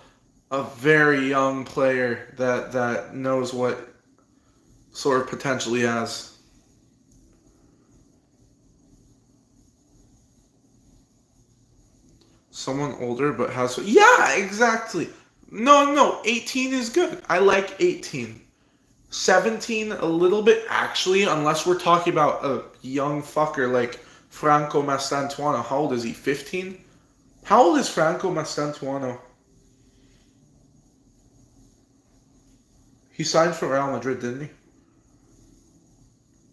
a very young player that knows what sort of potential he has. Someone older but has... Yeah, exactly. No, 18 is good. I like 18. 17, a little bit, actually, unless we're talking about a young fucker like Franco Mastantuono. How old is he, 15? How old is Franco Mastantuono? He signed for Real Madrid, didn't he?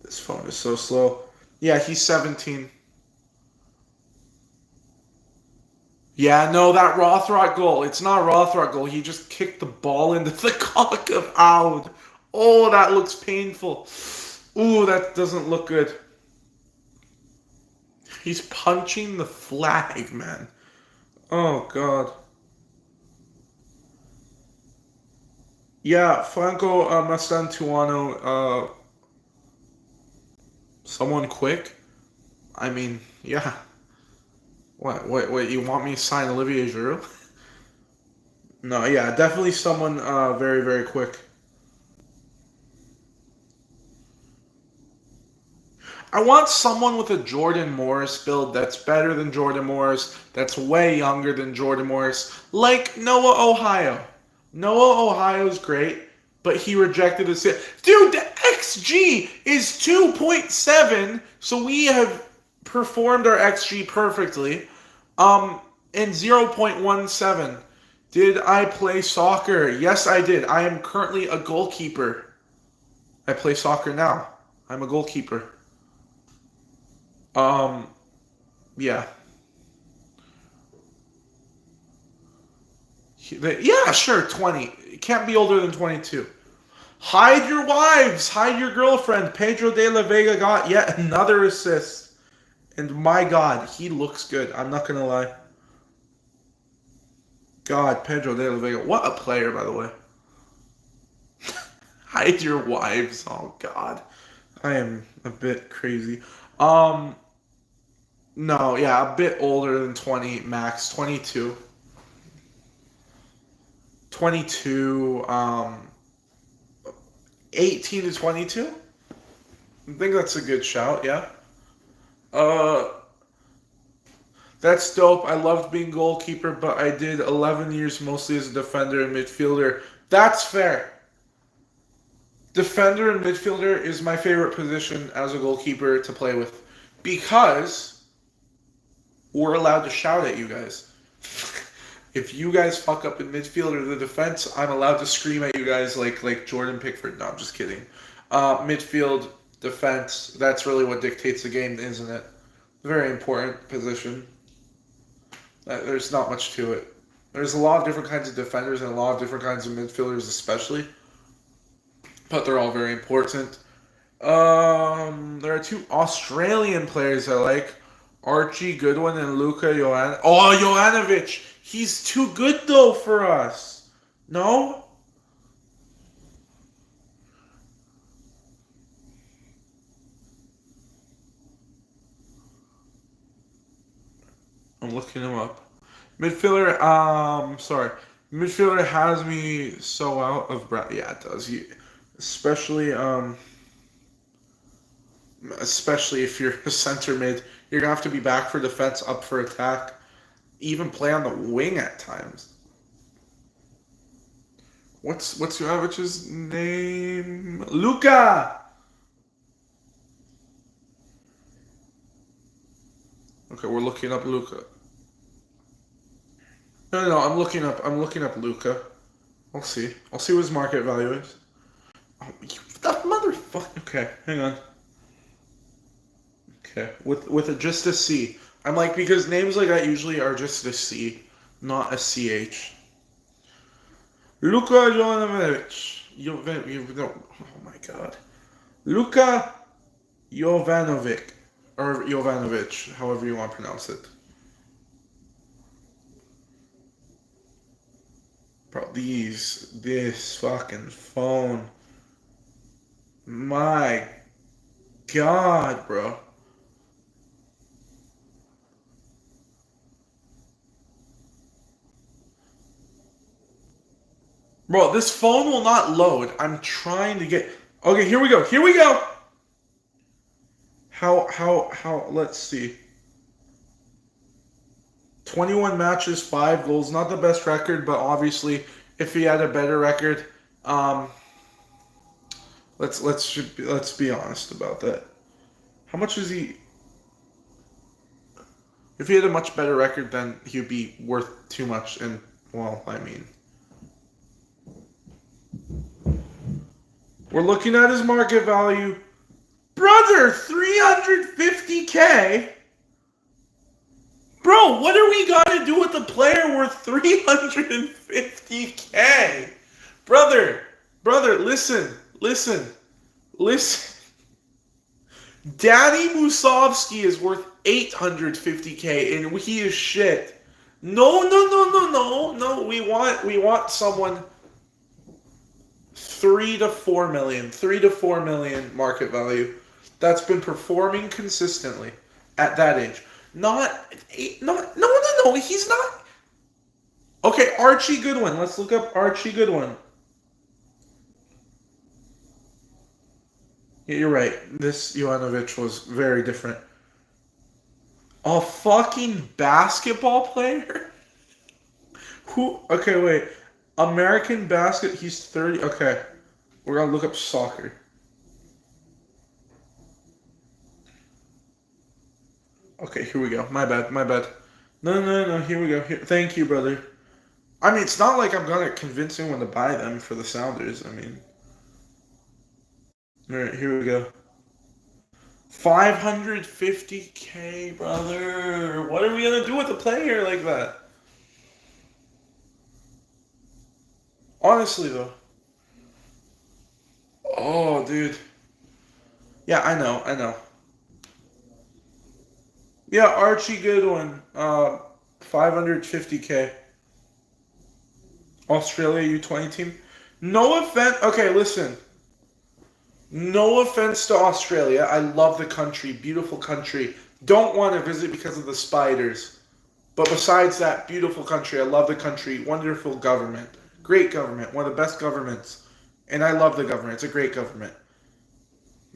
This phone is so slow. Yeah, he's 17. Yeah, no, that Rothrock goal. It's not a Rothrock goal. He just kicked the ball into the cock of Aud. Oh, that looks painful. Ooh, that doesn't look good. He's punching the flag, man. Oh, God. Yeah, Franco Mastantuono, someone quick? I mean, yeah. What, you want me to sign Olivier Giroud? No, yeah, definitely someone very, very quick. I want someone with a Jordan Morris build that's better than Jordan Morris, that's way younger than Jordan Morris, like Noah Ohio. Noah Ohio's great, but he rejected his... Dude, the XG is 2.7, so we have performed our XG perfectly. In 0.17, did I play soccer? Yes, I did. I am currently a goalkeeper. I play soccer now. I'm a goalkeeper. Yeah. Yeah, sure, 20. It can't be older than 22. Hide your wives, hide your girlfriend. Pedro de la Vega got yet another assist. And my God, he looks good. I'm not going to lie. God, Pedro de la Vega. What a player, by the way. Hide your wives. Oh, God. I am a bit crazy. No, yeah, a bit older than 20 max. 22. 22, 18 to 22? I think that's a good shout, yeah. Uh, that's dope. I loved being goalkeeper, but I did 11 years mostly as a defender and midfielder. That's fair. Defender and midfielder is my favorite position as a goalkeeper to play with because we're allowed to shout at you guys. If you guys fuck up in midfield or the defense, I'm allowed to scream at you guys like Jordan Pickford. No, I'm just kidding. Midfield, defense, that's really what dictates the game, isn't it? Very important position. There's not much to it. There's a lot of different kinds of defenders and a lot of different kinds of midfielders especially. But they're all very important. There are two Australian players I like. Archie Goodwin and Luka Jovan. Oh, Jovanovic! He's too good though for us. No? I'm looking him up. Midfielder, sorry. Midfielder has me so out of breath. Yeah, it does. Especially if you're a center mid, you're gonna have to be back for defense, up for attack, even play on the wing at times. What's Jovic's name? Luka. Okay, we're looking up Luka. No, I'm looking up Luka. I'll see. I'll see what his market value is. Oh, that motherfucker. Okay, hang on. Okay, with just a C. I'm like, because names like that usually are just a C, not a CH. Luka Jovanovic. Oh my God. Luka Jovanovic. Or Jovanovic, however you want to pronounce it. Bro, this fucking phone. My God, bro. Bro, this phone will not load. I'm trying to get... Okay, here we go. Here we go. Let's see. 21 matches, 5 goals. Not the best record, but obviously, if he had a better record, let's be honest about that. How much is he? If he had a much better record, then he'd be worth too much. And well, I mean, we're looking at his market value, brother. 350K. Bro, what are we gonna do with a player worth 350K? Brother, listen. Danny Musovski is worth 850K and he is shit. No. We want someone 3 to 4 million. 3 to 4 million market value. That's been performing consistently at that age. No, he's not. Okay, Archie Goodwin. Let's look up Archie Goodwin. Yeah, you're right. This Jovanovic was very different. A fucking basketball player? Who? Okay, wait. American basket. He's 30. Okay. We're gonna look up soccer. Okay, here we go. My bad, my bad. No, no, no, here we go. Here. Thank you, brother. I mean, it's not like I'm gonna convince anyone to buy them for the Sounders. I mean, all right, here we go. 550K, brother. What are we gonna do with a player like that? Honestly, though. Oh, dude. Yeah, I know, I know. Yeah, Archie Goodwin. 550K. Australia U20 team. No offense. Okay, listen. No offense to Australia. I love the country. Beautiful country. Don't want to visit because of the spiders. But besides that, beautiful country. I love the country. Wonderful government. Great government. One of the best governments. And I love the government. It's a great government.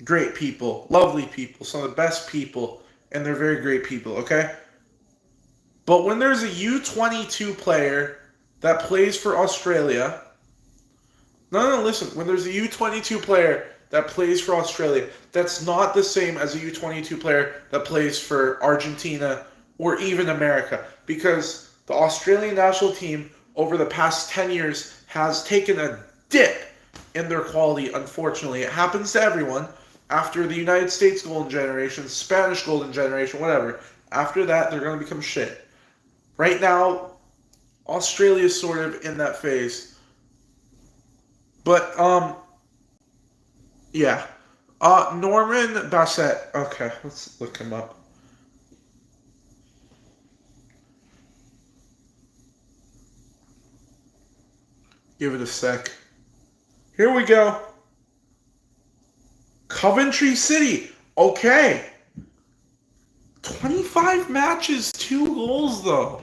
Great people. Lovely people. Some of the best people. And they're very great people, okay? But when there's a U22 player that plays for Australia, no, no, listen. When there's a U22 player that plays for Australia, that's not the same as a U22 player that plays for Argentina or even America. Because the Australian national team over the past 10 years has taken a dip in their quality, unfortunately. It happens to everyone. After the United States golden generation, Spanish golden generation, whatever. After that, they're going to become shit. Right now, Australia is sort of in that phase. But, yeah. Norman Bassett. Okay, let's look him up. Give it a sec. Here we go. Coventry City. Okay. 25 matches, 2 goals, though.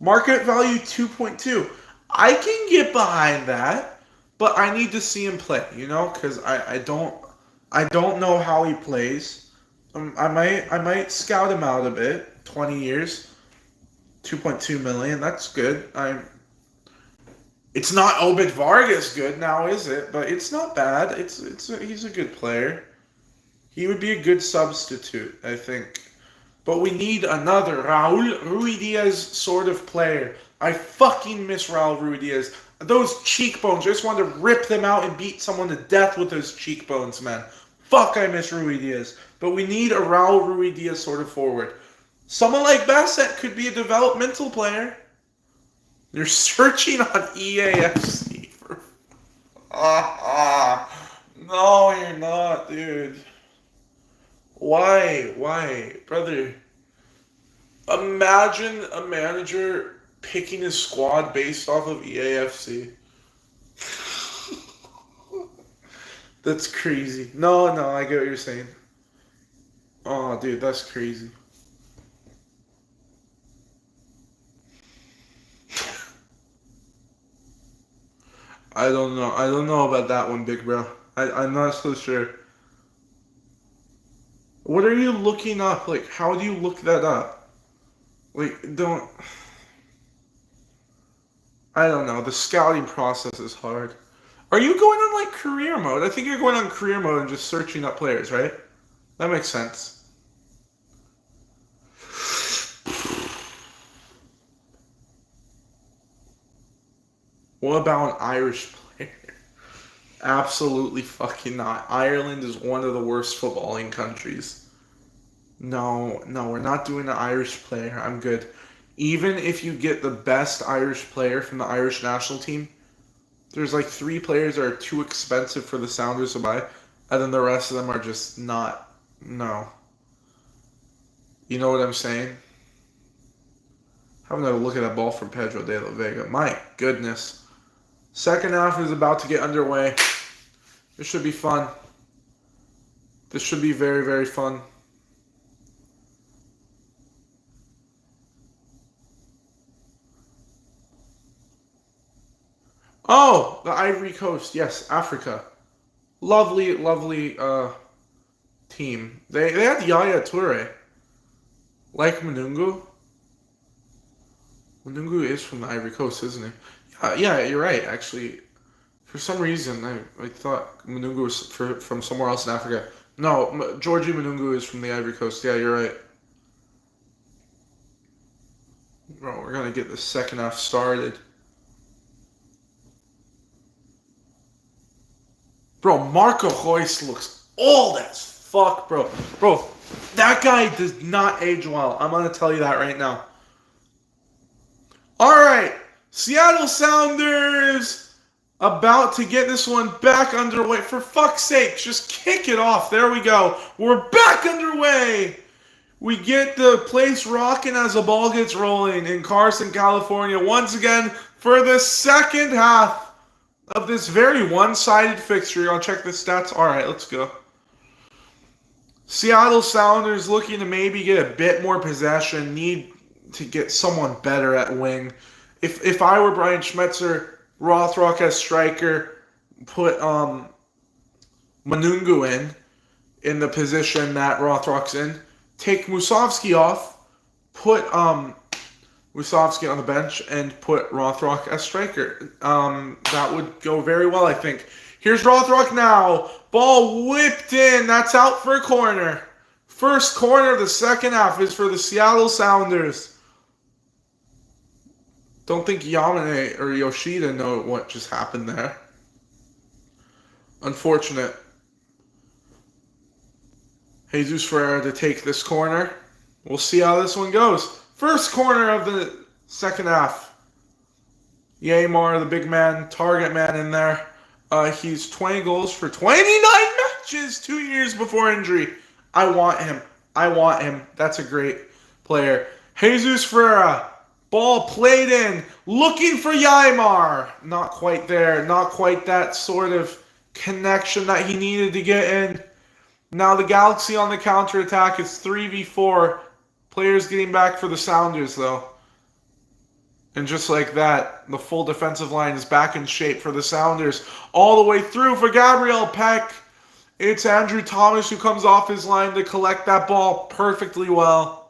Market value 2.2. I can get behind that, but I need to see him play, because I don't know how he plays. I might scout him out a bit. 20 years, 2.2 million. That's good. It's not Obed Vargas good now, is it? But it's not bad. He's a good player. He would be a good substitute, I think. But we need another Raul Ruidiaz sort of player. I fucking miss Raul Ruidiaz. Those cheekbones, I just want to rip them out and beat someone to death with those cheekbones, man. Fuck, I miss Ruidiaz. But we need a Raul Ruidiaz sort of forward. Someone like Bassett could be a developmental player. You're searching on EAFC for... No, you're not, dude. Why? Why? Brother, imagine a manager picking his squad based off of EAFC. That's crazy. No, no, I get what you're saying. Oh, dude, that's crazy. I don't know. I don't know about that one, big bro. I'm not so sure. What are you looking up? Like, how do you look that up? Like, I don't know. The scouting process is hard. Are you going on, like, career mode? I think you're going on career mode and just searching up players, right? That makes sense. What about an Irish player? Absolutely fucking not. Ireland is one of the worst footballing countries. No, no, we're not doing an Irish player. I'm good. Even if you get the best Irish player from the Irish national team, there's like 3 players that are too expensive for the Sounders to buy, and then the rest of them are just not. No. You know what I'm saying? Having a look at that ball from Pedro de la Vega. My goodness. Second half is about to get underway. This should be fun. This should be very, very fun. Oh, the Ivory Coast. Yes, Africa. Lovely, lovely team. They had Yaya Toure. Like Manungu. Manungu is from the Ivory Coast, isn't he? Yeah, you're right, actually. For some reason, I thought Manungu was from somewhere else in Africa. No, Georgie Manungu is from the Ivory Coast. Yeah, you're right. Bro, we're gonna get the second half started. Bro, Marco Reus looks old as fuck, bro. Bro, that guy does not age well. I'm gonna tell you that right now. Alright, Seattle Sounders about to get this one back underway. For fuck's sake, just kick it off. There we go. We're back underway. We get the place rocking as the ball gets rolling in Carson, California. Once again, for the second half of this very one-sided fixture. I'll check the stats. Alright, let's go. Seattle Sounders looking to maybe get a bit more possession. Need to get someone better at wing. If I were Brian Schmetzer, Rothrock as striker, put Manungu in the position that Rothrock's in. Take Musovski off, put Musovski on the bench, and put Rothrock as striker. That would go very well, I think. Here's Rothrock now. Ball whipped in. That's out for a corner. First corner of the second half is for the Seattle Sounders. Don't think Yamane or Yoshida know what just happened there. Unfortunate. Jesus Ferreira to take this corner. We'll see how this one goes. First corner of the second half. Yaymar, the big man, target man in there. He's 20 goals for 29 matches 2 years before injury. I want him. That's a great player. Jesus Ferreira. Ball played in. Looking for Yaymar. Not quite there. Not quite that sort of connection that he needed to get in. Now the Galaxy on the counterattack is 3v4. Players getting back for the Sounders, though. And just like that, the full defensive line is back in shape for the Sounders. All the way through for Gabriel Peck. It's Andrew Thomas who comes off his line to collect that ball perfectly well.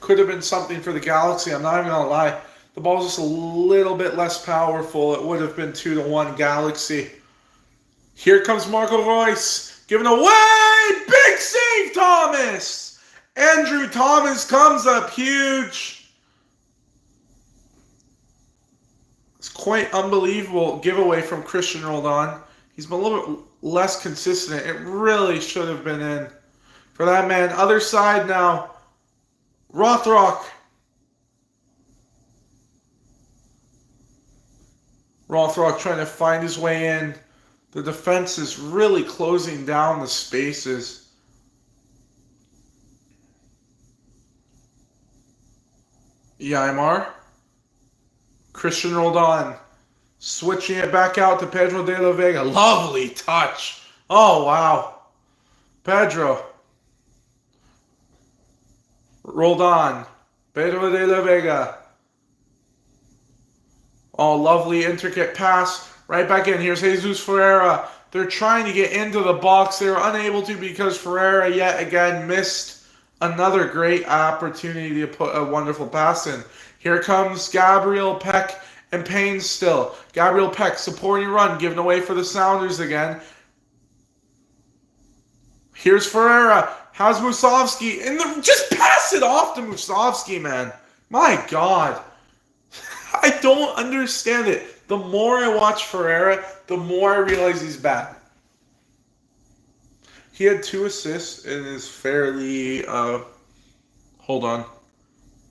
Could have been something for the Galaxy, I'm not even going to lie. The ball's just a little bit less powerful. It would have been 2-1 Galaxy. Here comes Marco Reus. Giving away! Big save, Thomas! Andrew Thomas comes up huge. It's quite unbelievable giveaway from Christian Roldan. He's been a little bit less consistent. It really should have been in for that man. Other side now. Rothrock. Rothrock trying to find his way in. The defense is really closing down the spaces. Yaymar. Christian Roldan. Switching it back out to Pedro de la Vega. Lovely touch. Oh, wow. Pedro. Roldan. Pedro de la Vega. Oh, lovely intricate pass. Right back in. Here's Jesus Ferreira. They're trying to get into the box. They were unable to because Ferreira yet again missed another great opportunity to put a wonderful pass in. Here comes Gabriel Peck and Payne still. Gabriel Peck supporting run given away for the Sounders again. Here's Ferreira. How's Musovski? Just pass it off to Musovski, man. My God. I don't understand it. The more I watch Ferreira, the more I realize he's bad. He had 2 assists and is fairly... hold on.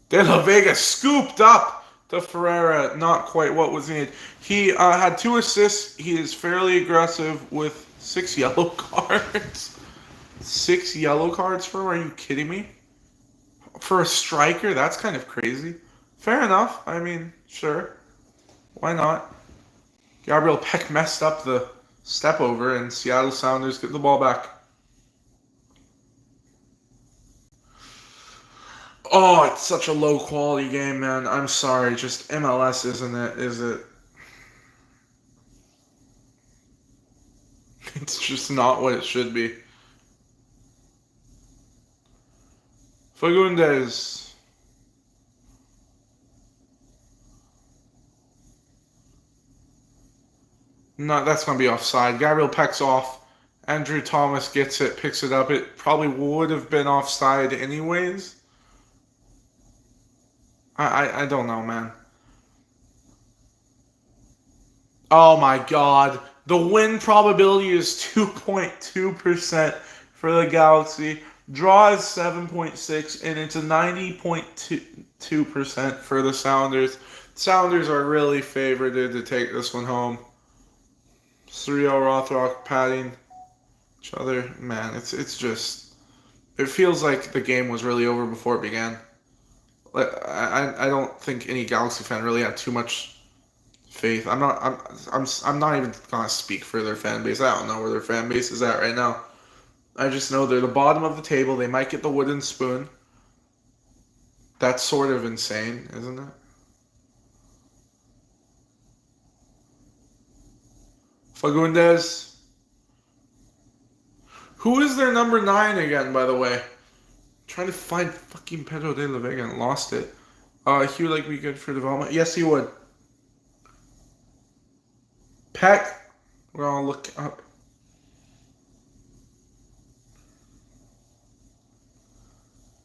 De La Vega scooped up to Ferreira. Not quite what was needed. He had 2 assists. He is fairly aggressive with 6 yellow cards. 6 yellow cards for him? Are you kidding me? For a striker? That's kind of crazy. Fair enough. I mean, sure. Why not? Gabriel Peck messed up the step over and Seattle Sounders get the ball back. Oh, it's such a low quality game, man. I'm sorry. Just MLS, isn't it? Is it? It's just not what it should be. Fagundes. No, that's going to be offside. Gabriel Peck's off. Andrew Thomas gets it, picks it up. It probably would have been offside anyways. I don't know, man. Oh my god. The win probability is 2.2% for the Galaxy. Draw is 7.6, and it's a 90.2% for the Sounders. Sounders are really favored to take this one home. Surreal Rothrock patting each other. Man, it's just it feels like the game was really over before it began. Like I don't think any Galaxy fan really had too much faith. I'm not even gonna speak for their fan base. I don't know where their fan base is at right now. I just know they're the bottom of the table. They might get the wooden spoon. That's sort of insane, isn't it? Fagundes. Who is their number 9 again, by the way? Trying to find fucking Pedro de la Vega and lost it. He would like be good for development. Yes, he would. Peck. We're gonna look up.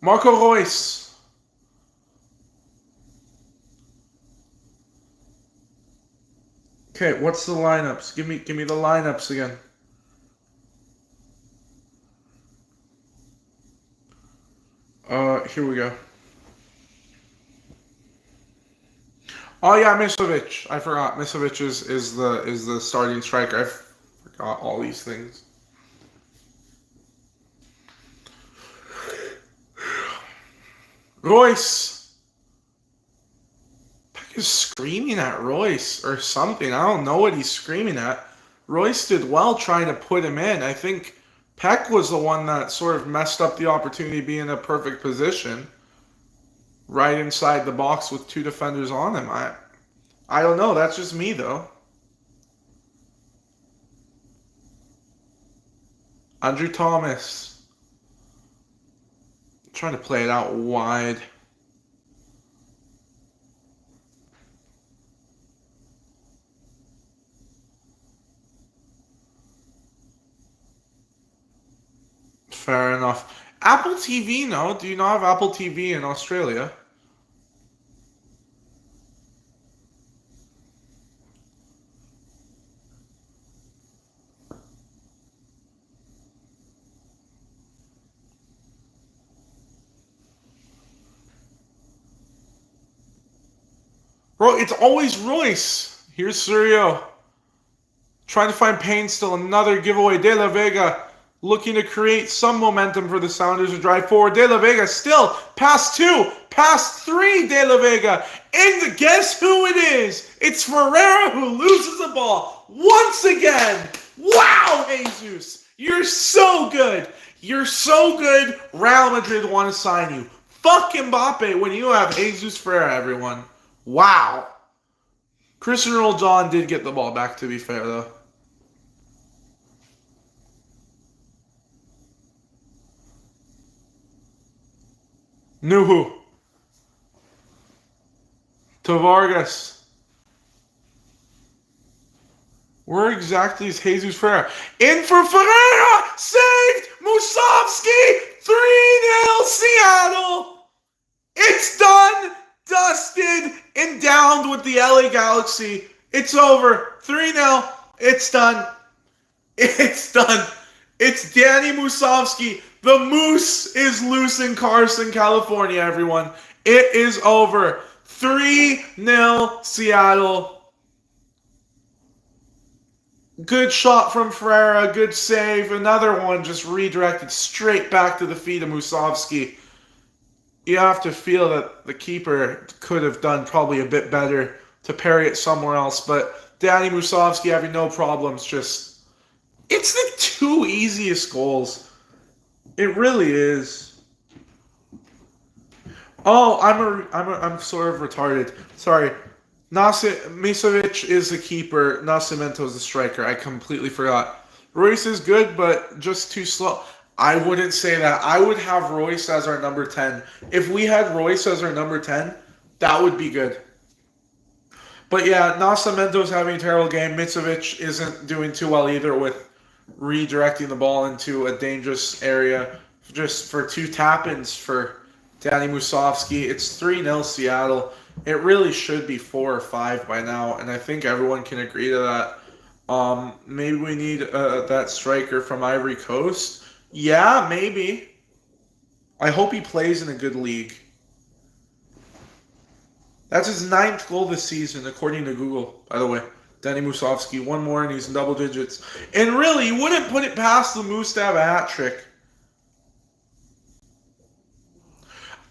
Marco Reus. Okay, what's the lineups? Give me the lineups again. Here we go. Oh yeah, Misovic. I forgot. Misovic is the starting striker. I forgot all these things. Royce. Peck is screaming at Royce or something. I don't know what he's screaming at. Royce did well trying to put him in. I think Peck was the one that sort of messed up the opportunity to be in a perfect position. Right inside the box with 2 defenders on him. I don't know. That's just me though. Andrew Thomas trying to play it out wide. Fair enough. Apple TV, no? Do you not have Apple TV in Australia? Bro, it's always Royce. Here's Surio. Trying to find Payne still. Another giveaway. De La Vega looking to create some momentum for the Sounders to drive forward. De La Vega still past 2, past 3. De La Vega. And guess who it is? It's Ferreira who loses the ball once again. Wow, Jesus. You're so good. You're so good. Real Madrid want to sign you. Fuck Mbappe when you have Jesus Ferreira, everyone. Wow. Cristiano Ronaldo did get the ball back, to be fair, though. Nuhu. To Vargas. Where exactly is Jesus Ferreira? In for Ferreira! Saved! Musovski! 3-0 Seattle! It's done! Dusted and downed with the LA Galaxy. It's over. 3-0. It's done. It's done. It's Danny Musovski. The Moose is loose in Carson, California, everyone. It is over. 3-0 Seattle. Good shot from Ferreira. Good save. Another one just redirected straight back to the feet of Musovski. You have to feel that the keeper could have done probably a bit better to parry it somewhere else. But Danny Musovski having no problems. Just, it's the 2 easiest goals. It really is. Oh, I'm sort of retarded. Sorry. Misovic is the keeper. Nascimento is the striker. I completely forgot. Royce is good, but just too slow. I wouldn't say that. I would have Royce as our number 10. If we had Royce as our number 10, that would be good. But yeah, Nascimento's having a terrible game. Mitrovic isn't doing too well either with redirecting the ball into a dangerous area just for 2 tap-ins for Danny Musovski. It's 3-0 Seattle. It really should be 4 or 5 by now, and I think everyone can agree to that. Maybe we need that striker from Ivory Coast. Yeah, maybe. I hope he plays in a good league. That's his 9th goal this season, according to Google, by the way. Danny Musovski, 1 more and he's in double digits. And really, you wouldn't put it past the Moose to have a hat trick.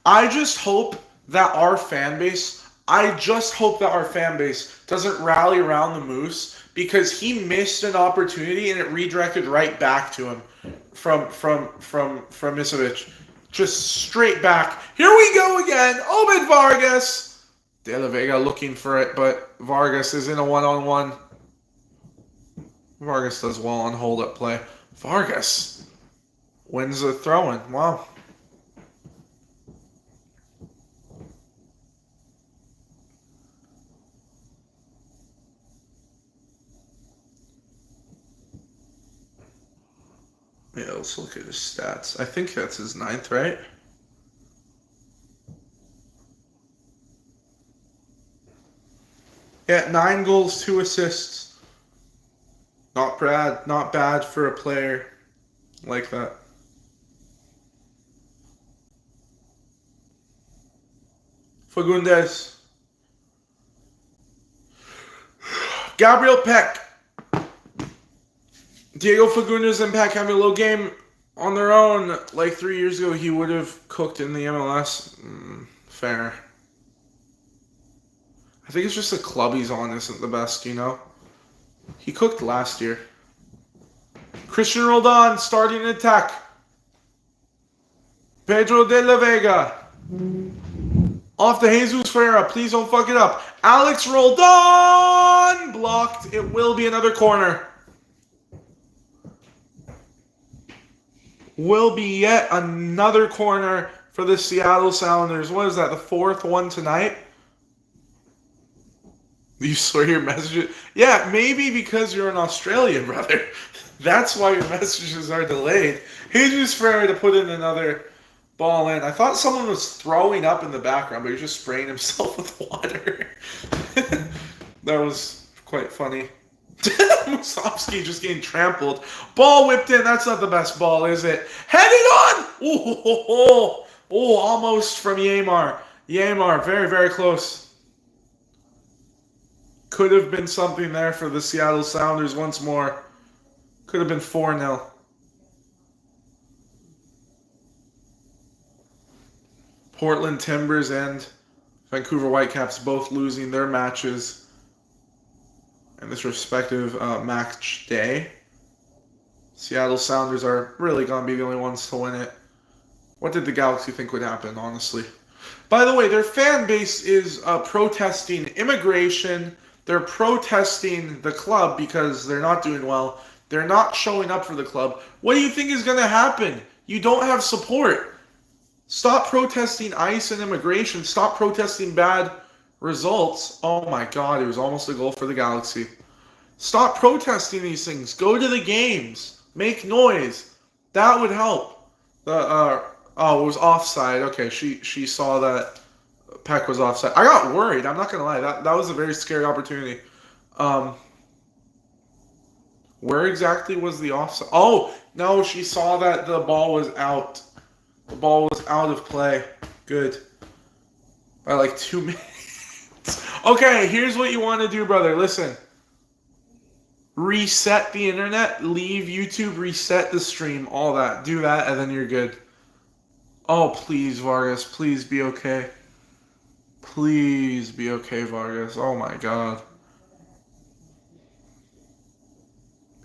I just hope that our fan base doesn't rally around the Moose because he missed an opportunity and it redirected right back to him from Mitrovic. Just straight back. Here we go again. Obed Vargas. De La Vega looking for it, but Vargas is in a one-on-one. Vargas does well on hold-up play. Vargas wins the throw-in. Wow. Yeah, let's look at his stats. I think that's his 9th, right? Yeah, 9 goals, 2 assists. Not bad for a player like that. Fagundes. Gabriel Peck. Diego Fagundes and Peck having a little game on their own. Like 3 years ago, he would have cooked in the MLS. Fair. I think it's just the club he's on isn't the best, you know? He cooked last year. Christian Roldan starting an attack. Pedro de la Vega. Off to Jesus Ferreira. Please don't fuck it up. Alex Roldan! Blocked. It will be another corner. Will be yet another corner for the Seattle Sounders. What is that, the 4th one tonight? You swear your messages? Yeah, maybe because you're in Australia, brother. That's why your messages are delayed. Jesus Ferreira to put in another ball in. I thought someone was throwing up in the background, but he was just spraying himself with water. That was quite funny. Musovski just getting trampled. Ball whipped in. That's not the best ball, is it? Headed on! Oh, almost from Yamar. Yamar, very, very close. Could have been something there for the Seattle Sounders once more. Could have been 4-0. Portland Timbers and Vancouver Whitecaps both losing their matches in this respective match day. Seattle Sounders are really going to be the only ones to win it. What did the Galaxy think would happen, honestly? By the way, their fan base is protesting immigration. They're protesting the club because they're not doing well. They're not showing up for the club. What do you think is going to happen? You don't have support. Stop protesting ICE and immigration. Stop protesting bad results. Oh my God, it was almost a goal for the Galaxy. Stop protesting these things. Go to the games. Make noise. That would help. It was offside. Okay, she saw that Peck was offside. I got worried. I'm not gonna lie. That was a very scary opportunity. Where exactly was the offside? Oh no, she saw that the ball was out. The ball was out of play. Good. By like 2 minutes. Okay, here's what you want to do, brother. Listen. Reset the internet. Leave YouTube. Reset the stream. All that. Do that, and then you're good. Oh, please, Vargas. Please be okay. Please be okay, Vargas. Oh, my God.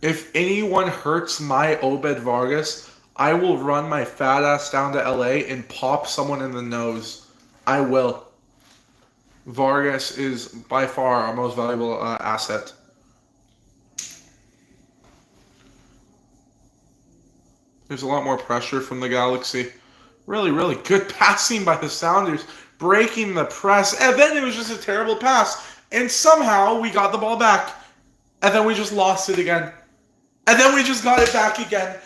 If anyone hurts my Obed Vargas, I will run my fat ass down to LA and pop someone in the nose. I will. Vargas is by far our most valuable asset. There's a lot more pressure from the Galaxy. Really, really good passing by the Sounders. Breaking the press. And then it was just a terrible pass. And somehow we got the ball back. And then we just lost it again. And then we just got it back again.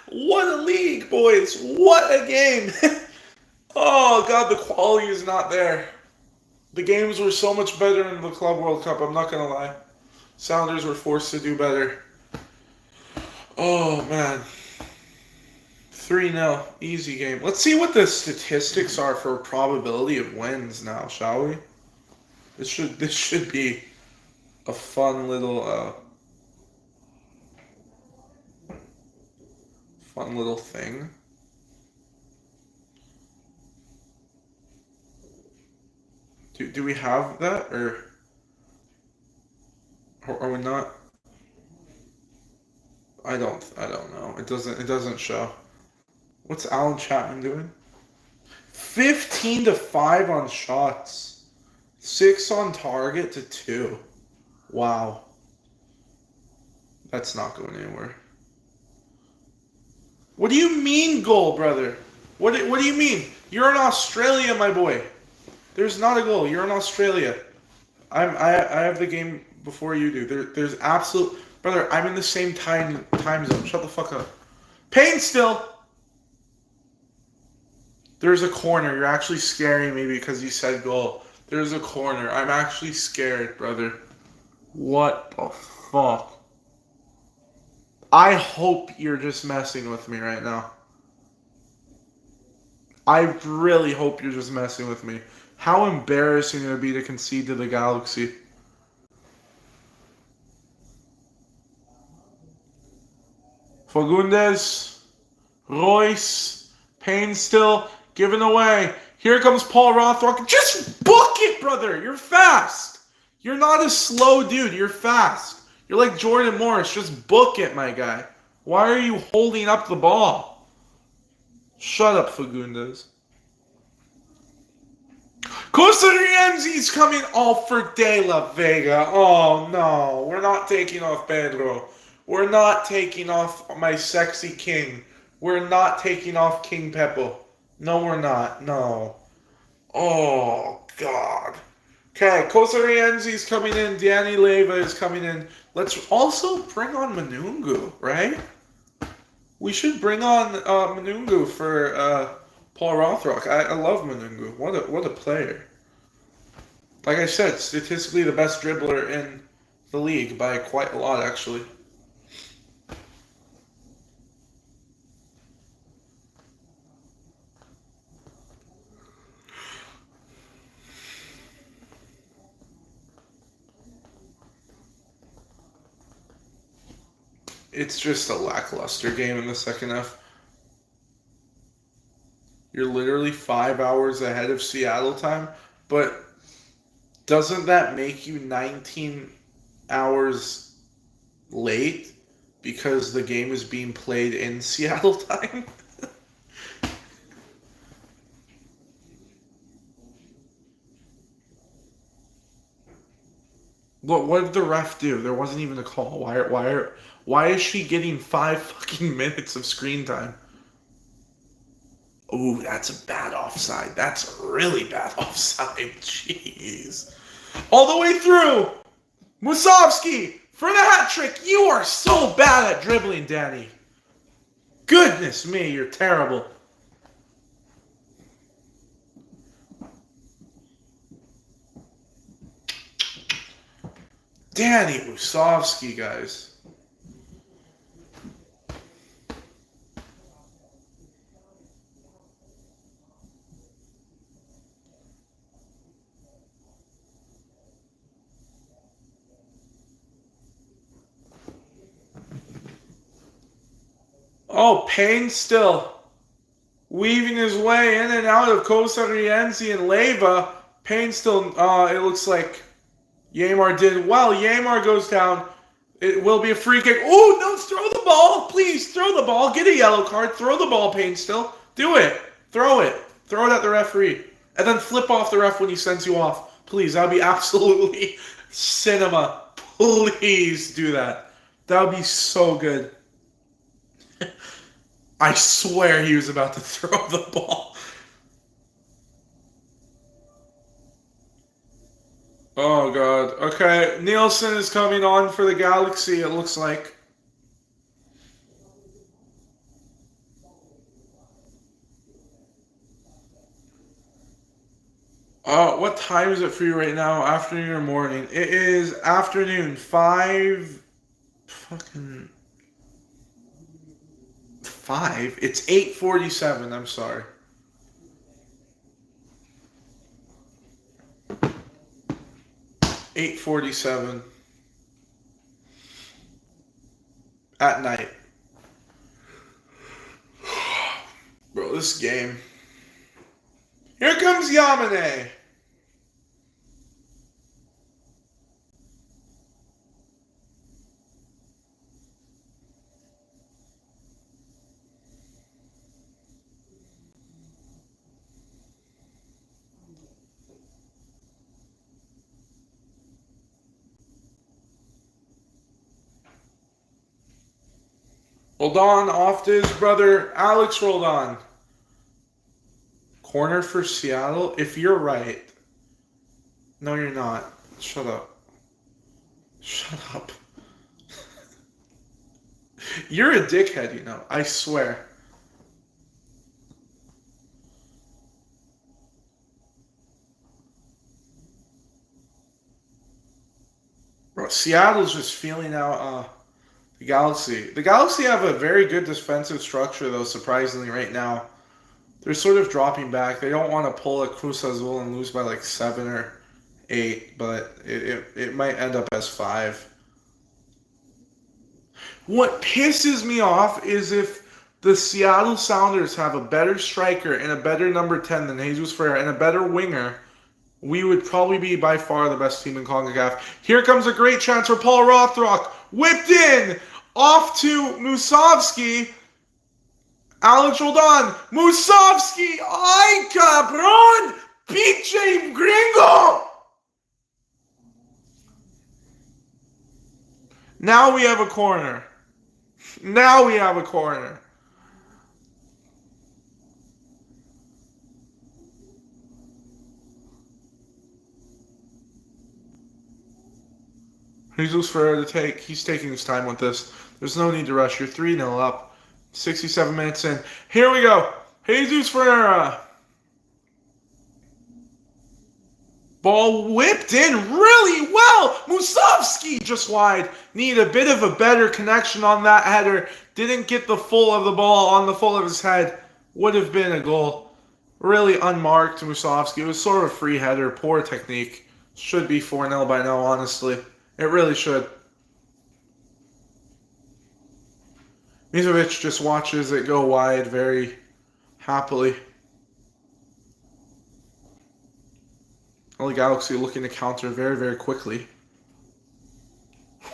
What a league, boys. What a game. Oh, God, the quality is not there. The games were so much better in the Club World Cup, I'm not going to lie. Sounders were forced to do better. Oh, man. 3-0. Easy game. Let's see what the statistics are for probability of wins now, shall we? This should be a fun little thing. Do we have that or are we not? I don't know. It doesn't show. What's Alan Chapman doing? 15-5 on shots. 6 on target to 2. Wow. That's not going anywhere. What do you mean goal, brother? What do you mean? You're in Australia, my boy. There's not a goal. You're in Australia. I have the game before you do. There's absolute brother. I'm in the same time zone. Shut the fuck up. Payne still. There's a corner. You're actually scaring me because you said goal. There's a corner. I'm actually scared, brother. What the fuck? I hope you're just messing with me right now. I really hope you're just messing with me. How embarrassing it would be to concede to the Galaxy. Fagundes, Royce, Payne still given away. Here comes Paul Rothrock. Just book it, brother. You're fast. You're not a slow dude. You're fast. You're like Jordan Morris. Just book it, my guy. Why are you holding up the ball? Shut up, Fagundes. Costa Rienzi's coming off for De La Vega. Oh, no. We're not taking off Pedro. We're not taking off my sexy king. We're not taking off King Peppo. No, we're not. No. Oh, God. Okay, Costa Rienzi's coming in. Danny Leva is coming in. Let's also bring on Manungu, right? We should bring on Manungu for Paul Rothrock. I love Manungu. What a player. Like I said, statistically the best dribbler in the league by quite a lot, actually. It's just a lackluster game in the second half. You're literally 5 hours ahead of Seattle time, but doesn't that make you 19 hours late because the game is being played in Seattle time? What did the ref do? There wasn't even a call. Why is she getting 5 fucking minutes of screen time? Ooh, that's a bad offside. That's a really bad offside. Jeez. All the way through. Musovski for the hat trick. You are so bad at dribbling, Danny. Goodness me, you're terrible. Danny Musovski, guys. Oh, Payne still weaving his way in and out of Costa Rienzi and Leva. Payne still, it looks like Yamar did well. Yamar goes down. It will be a free kick. Oh, no, throw the ball. Please, throw the ball. Get a yellow card. Throw the ball, Payne still. Do it. Throw it. Throw it at the referee. And then flip off the ref when he sends you off. Please, that would be absolutely cinema. Please do that. That would be so good. I swear he was about to throw the ball. Oh god. Okay, Nielsen is coming on for the Galaxy, it looks like. What time is it for you right now? Afternoon or morning? It is afternoon. 5 fucking 5. It's 8:47, I'm sorry. 8:47 at night. Bro, this game. Here comes Yamane. Roldan off to his brother Alex Roldan. Corner for Seattle? If you're right. No, you're not. Shut up. Shut up. You're a dickhead, you know. I swear. Bro, Seattle's just feeling out the Galaxy. The Galaxy have a very good defensive structure, though, surprisingly, right now. They're sort of dropping back. They don't want to pull a Cruz Azul and lose by like 7 or 8, but it might end up as 5. What pisses me off is if the Seattle Sounders have a better striker and a better number 10 than Jesus Ferreira and a better winger, we would probably be by far the best team in CONCACAF. Here comes a great chance for Paul Rothrock. Whipped in! Off to Musovski. Alex Roldan. Musovski! Ay, cabrón! Pinche gringo! Now we have a corner. Now we have a corner. Jesus Ferreira to take. He's taking his time with this. There's no need to rush. You're 3-0 up. 67 minutes in. Here we go. Jesus Ferreira. Ball whipped in really well. Musovski just wide. Need a bit of a better connection on that header. Didn't get the full of the ball on the full of his head. Would have been a goal. Really unmarked Musovski. It was sort of a free header. Poor technique. Should be 4-0 by now, honestly. It really should. Mizovic just watches it go wide very happily. LA Galaxy looking to counter very, very quickly.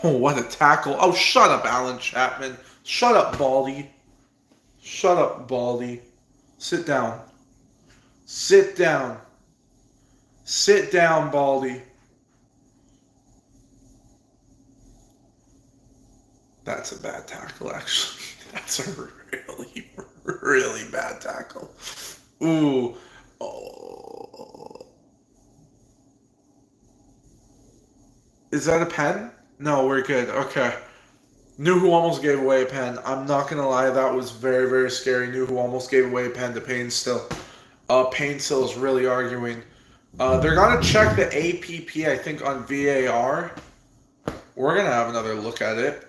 Oh, what a tackle. Oh, shut up, Alan Chapman. Shut up, Baldy. Shut up, Baldy. Sit down. Sit down. Sit down, Baldy. That's a bad tackle, actually. That's a really, really bad tackle. Ooh. Oh. Is that a pen? No, we're good. Okay. Knew who almost gave away a pen. I'm not going to lie. That was very, very scary. Knew who almost gave away a pen to Payne Still. Payne Still is really arguing. They're going to check the APP, I think, on VAR. We're going to have another look at it.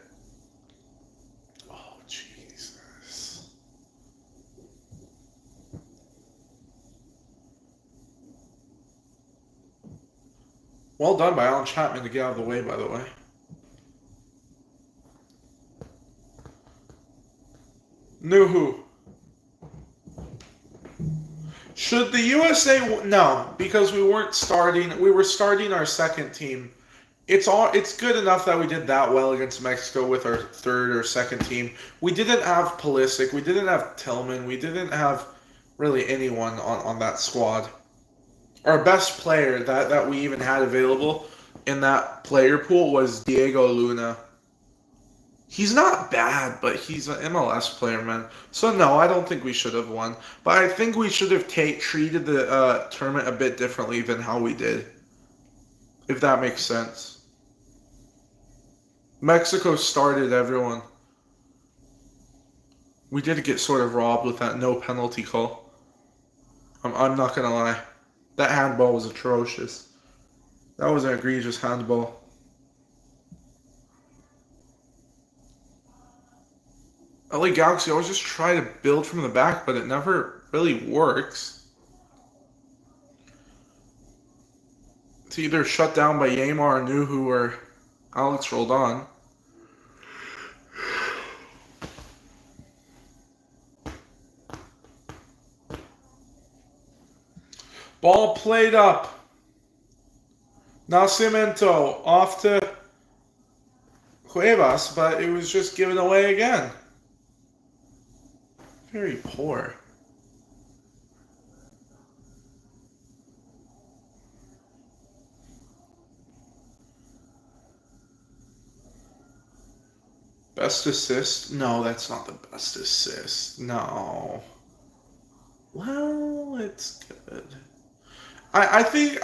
Well done by Alan Chapman to get out of the way, by the way. Nuhu. Should the USA... No, because we weren't starting. We were starting our second team. It's good enough that we did that well against Mexico with our third or second team. We didn't have Pulisic. We didn't have Tillman. We didn't have really anyone on that squad. Our best player that we even had available in that player pool was Diego Luna. He's not bad, but he's an MLS player, man. So no, I don't think we should have won. But I think we should have treated the tournament a bit differently than how we did. if that makes sense. Mexico started everyone. We did get sort of robbed with that no penalty call. I'm not going to lie. That handball was atrocious. That was an egregious handball. LA Galaxy always just try to build from the back, but it never really works. It's either shut down by Yeimar Nuhu or Alex Roldan. Ball played up. Nascimento off to Cuevas, but it was just given away again. Very poor. Best assist? No, that's not the best assist. No. Well, it's good. I think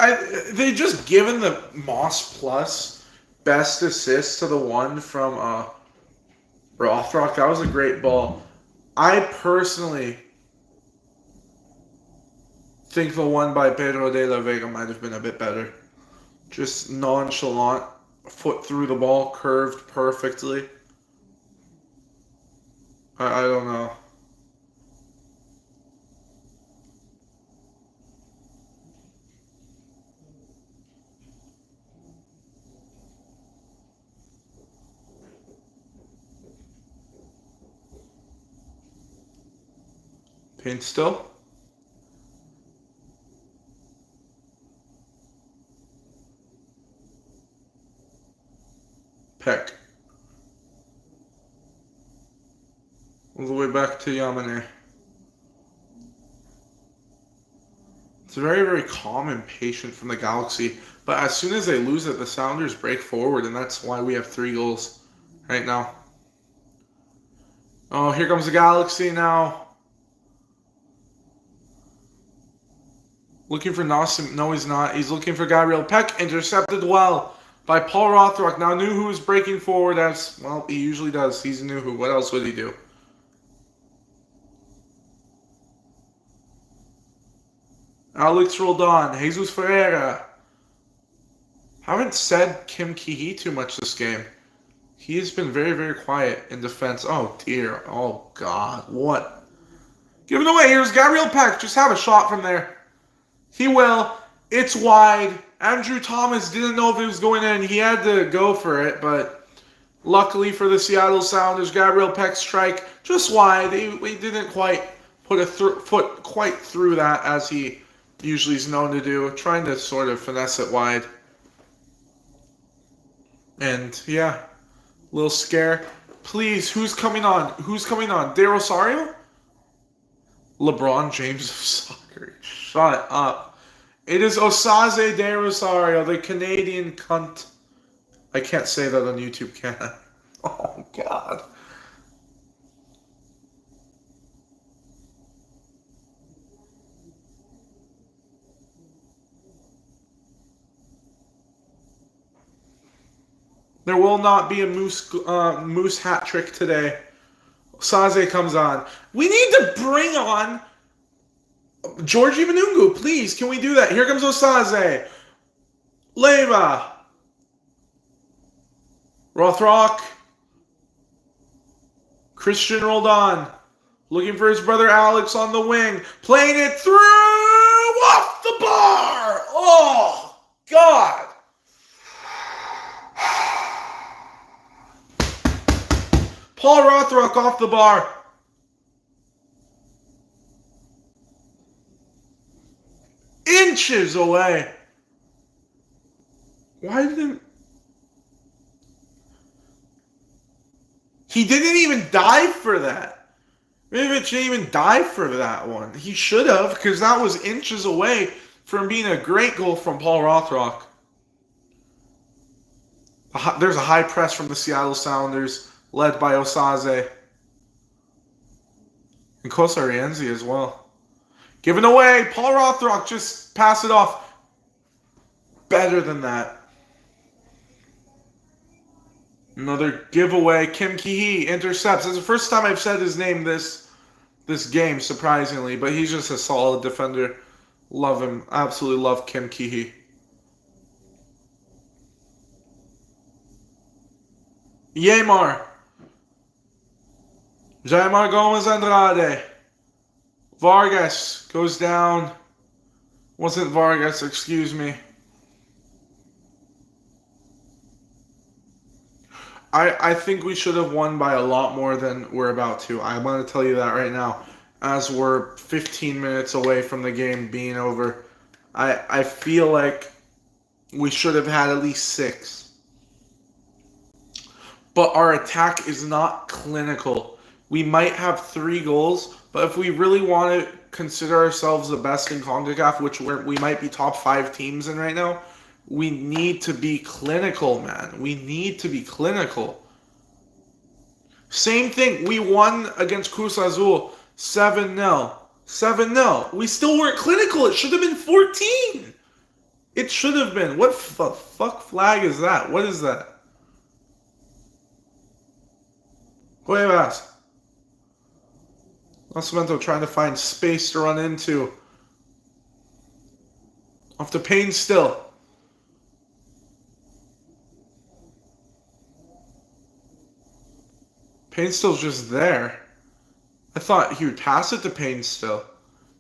they just given the Moss Plus best assist to the one from Rothrock. That was a great ball. I personally think the one by Pedro de la Vega might have been a bit better. Just nonchalant, foot through the ball, curved perfectly. I don't know. Paint still? Peck. All the way back to Yamane. It's very, very calm and patient from the Galaxy. But as soon as they lose it, the Sounders break forward, and that's why we have 3 goals right now. Oh, here comes the Galaxy now. Looking for Nassim. No, he's not. He's looking for Gabriel Peck. Intercepted well by Paul Rothrock. Now Nuhu is breaking forward as, well, he usually does. He's Nuhu. What else would he do? Alex Roldan. Jesus Ferreira. Haven't said Kim Ki-hee too much this game. He has been very, very quiet in defense. Oh, dear. Oh, God. What? Give it away. Here's Gabriel Peck. Just have a shot from there. He will. It's wide. Andrew Thomas didn't know if it was going in. He had to go for it, but luckily for the Seattle Sounders, Gabriel Peck strike just wide. He didn't quite put a foot quite through that as he usually is known to do, trying to sort of finesse it wide. And yeah, little scare. Please, who's coming on? Who's coming on? De Rosario? LeBron James of soccer. Shut up. It is Osaze De Rosario, the Canadian cunt. I can't say that on YouTube, can I? Oh, God. There will not be a Moose hat trick today. Osaze comes on. We need to bring on Georgie Manungu, please. Can we do that? Here comes Osaze. Leva. Rothrock. Christian Roldan. Looking for his brother Alex on the wing. Playing it through. Off the bar. Oh, God. Paul Rothrock off the bar. Inches away. Why didn't... He didn't even dive for that. Mitrovic didn't even dive for that one. He should have, because that was inches away from being a great goal from Paul Rothrock. There's a high press from the Seattle Sounders, led by Osaze. And Kosarienzi as well. Given away. Paul Rothrock just pass it off. Better than that. Another giveaway. Kim Ki-hee intercepts. It's the first time I've said his name this game, surprisingly, but he's just a solid defender. Love him. Absolutely love Kim Ki-hee. Yeimar. Jaimar Gomez Andrade. Vargas goes down. Wasn't Vargas, excuse me. I think we should have won by a lot more than we're about to. I'm going to tell you that right now. As we're 15 minutes away from the game being over. I feel like we should have had at least 6. But our attack is not clinical. We might have 3 goals, but if we really want to consider ourselves the best in CONCACAF, which we might be top 5 teams in right now, we need to be clinical, man. We need to be clinical. Same thing. We won against Cruz Azul 7-0. 7-0. We still weren't clinical. It should have been 14. It should have been. What the fuck flag is that? What is that? Cuevas. Nascimento trying to find space to run into. Off to Payne still. Payne still's just there. I thought he would pass it to Payne still.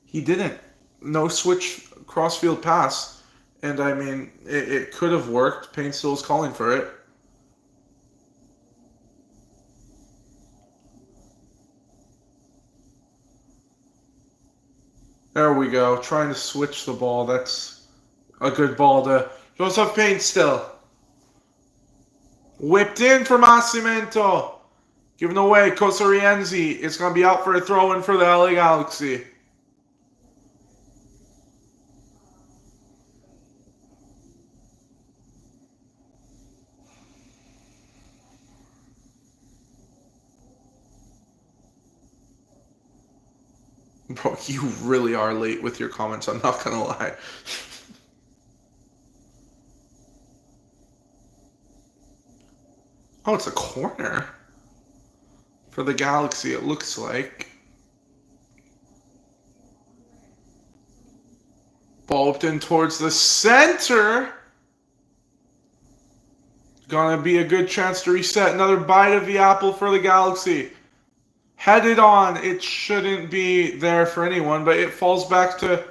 He didn't. No switch crossfield pass. And I mean, it could have worked. Payne still was calling for it. There we go. Trying to switch the ball. That's a good ball to Joseph Payne still. Whipped in for Nascimento. Given away, Kosorienzi. It's going to be out for a throw-in for the LA Galaxy. Bro, you really are late with your comments. I'm not going to lie. Oh, it's a corner. For the Galaxy, it looks like. Ball whipped in towards the center. Gonna be a good chance to reset. Another bite of the apple for the Galaxy. Headed on. It shouldn't be there for anyone, but it falls back to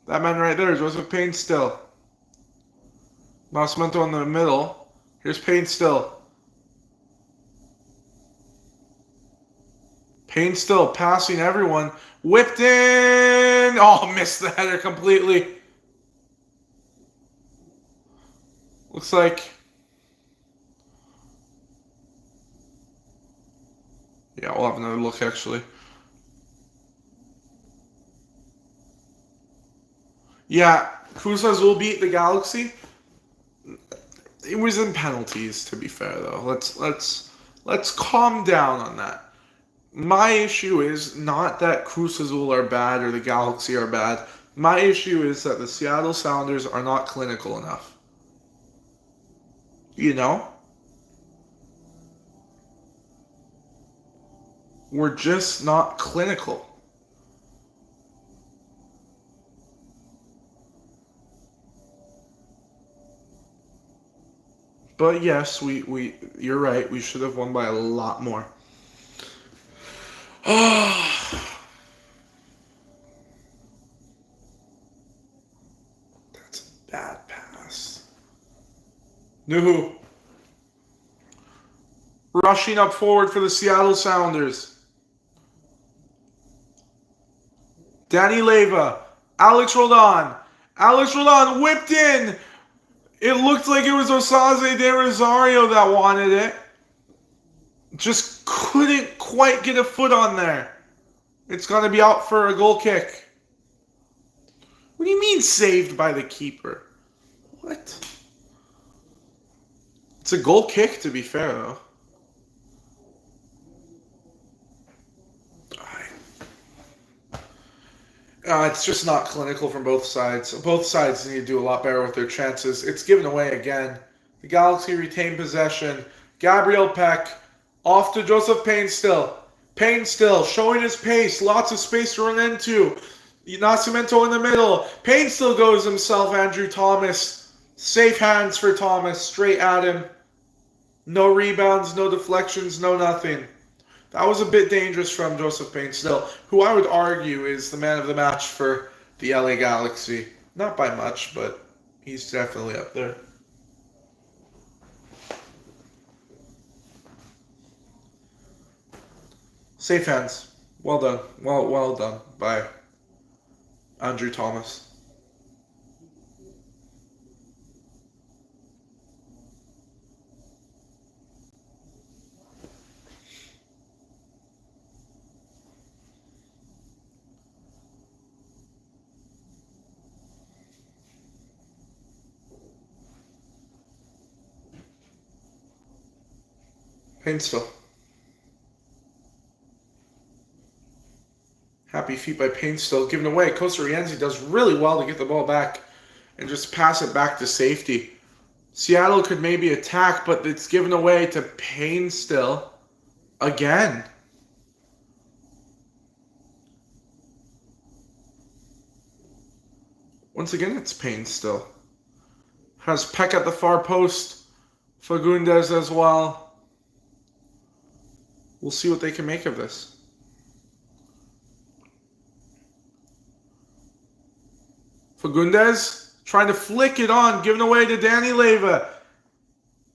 that man right there. Joseph Payne still. Nascimento in the middle. Here's Payne still. Payne still passing everyone. Whipped in. Oh, missed the header completely. Looks like. Yeah, we'll have another look actually. Yeah, Cruz Azul beat the Galaxy. It was in penalties, to be fair though. Let's calm down on that. My issue is not that Cruz Azul are bad or the Galaxy are bad. My issue is that the Seattle Sounders are not clinical enough. You know? We're just not clinical. But yes, you're right. We should have won by a lot more. That's a bad pass. Nuhu. Rushing up forward for the Seattle Sounders. Danny Leyva. Alex Roldan. Alex Roldan whipped in. It looked like it was Osaze de Rosario that wanted it. Just couldn't quite get a foot on there. It's going to be out for a goal kick. What do you mean saved by the keeper? What? It's a goal kick, to be fair, though. It's just not clinical from both sides. Both sides need to do a lot better with their chances. It's given away again. The Galaxy retain possession. Gabriel Peck. Off to Joseph Payne still. Payne still showing his pace. Lots of space to run into. Nascimento in the middle. Payne still goes himself. Andrew Thomas. Safe hands for Thomas. Straight at him. No rebounds, no deflections, no nothing. That was a bit dangerous from Joseph Payne still, who I would argue is the man of the match for the LA Galaxy. Not by much, but he's definitely up there. Safe hands. Well done. Well done by Andrew Thomas. Payne still. Happy feet by Payne still. Given away. Costa Rienzi does really well to get the ball back and just pass it back to safety. Seattle could maybe attack, but it's given away to Payne still. Again. Once again, it's Payne still. Has Peck at the far post. Fagundes as well. We'll see what they can make of this. Fagundes trying to flick it on, giving away to Danny Leyva.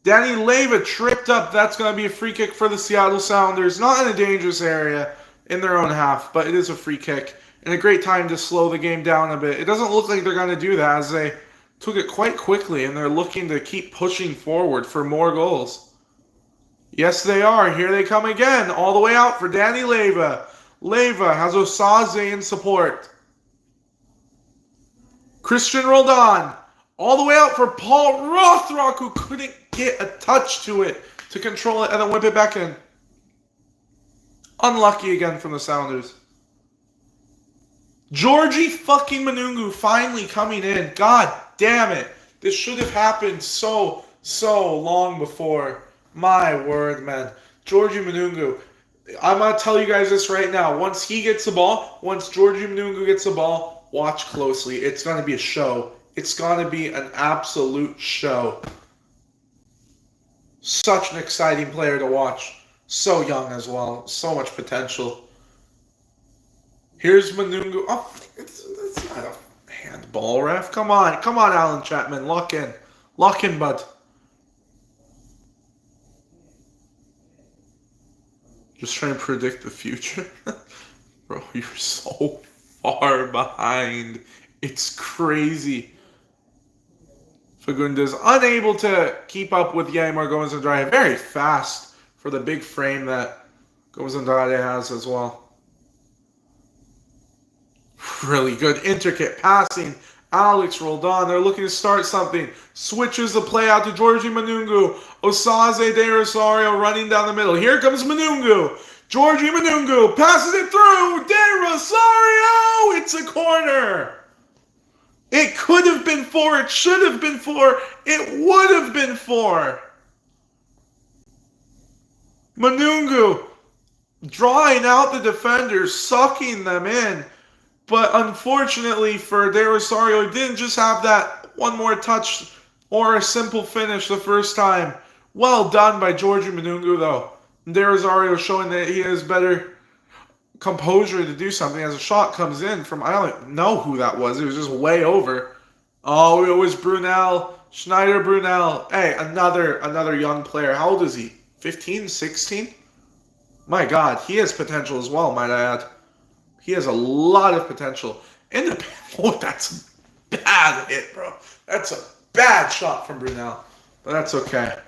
Danny Leyva tripped up. That's going to be a free kick for the Seattle Sounders. Not in a dangerous area in their own half, but it is a free kick. And a great time to slow the game down a bit. It doesn't look like they're going to do that as they took it quite quickly and they're looking to keep pushing forward for more goals. Yes, they are. Here they come again. All the way out for Danny Leyva. Leyva has Osaze in support. Christian Roldan. All the way out for Paul Rothrock, who couldn't get a touch to it to control it and then whip it back in. Unlucky again from the Sounders. Georgie fucking Manungu finally coming in. God damn it. This should have happened so long before. My word, man. Georgie Manungu. I'm going to tell you guys this right now. Once he gets the ball, once Georgie Manungu gets the ball, watch closely. It's going to be a show. It's going to be an absolute show. Such an exciting player to watch. So young as well. So much potential. Here's Manungu. Oh, it's not a handball, ref. Come on. Come on, Alan Chapman. Lock in. Lock in, bud. Just trying to predict the future. Bro, you're so far behind. It's crazy. Fagundes unable to keep up with Yeimar Gomez-Andrade. Very fast for the big frame that Gomez-Andrade has as well. Really good intricate passing. Alex Roldan, they're looking to start something. Switches the play out to Georgie Manungu. Osaze de Rosario running down the middle. Here comes Manungu. Georgie Manungu passes it through. De Rosario! It's a corner. It could have been 4. It should have been 4. It would have been 4. Manungu drawing out the defenders, sucking them in. But unfortunately for De Rosario, he didn't just have that one more touch or a simple finish the first time. Well done by Georgie Manungu, though. De Rosario showing that he has better composure to do something as a shot comes in from, I don't know who that was. It was just way over. Oh, it was Brunel. Schneider Brunel. Hey, another young player. How old is he? 15, 16? My God, he has potential as well, might I add. He has a lot of potential. Oh, that's a bad hit, bro. That's a bad shot from Brunel. But that's okay.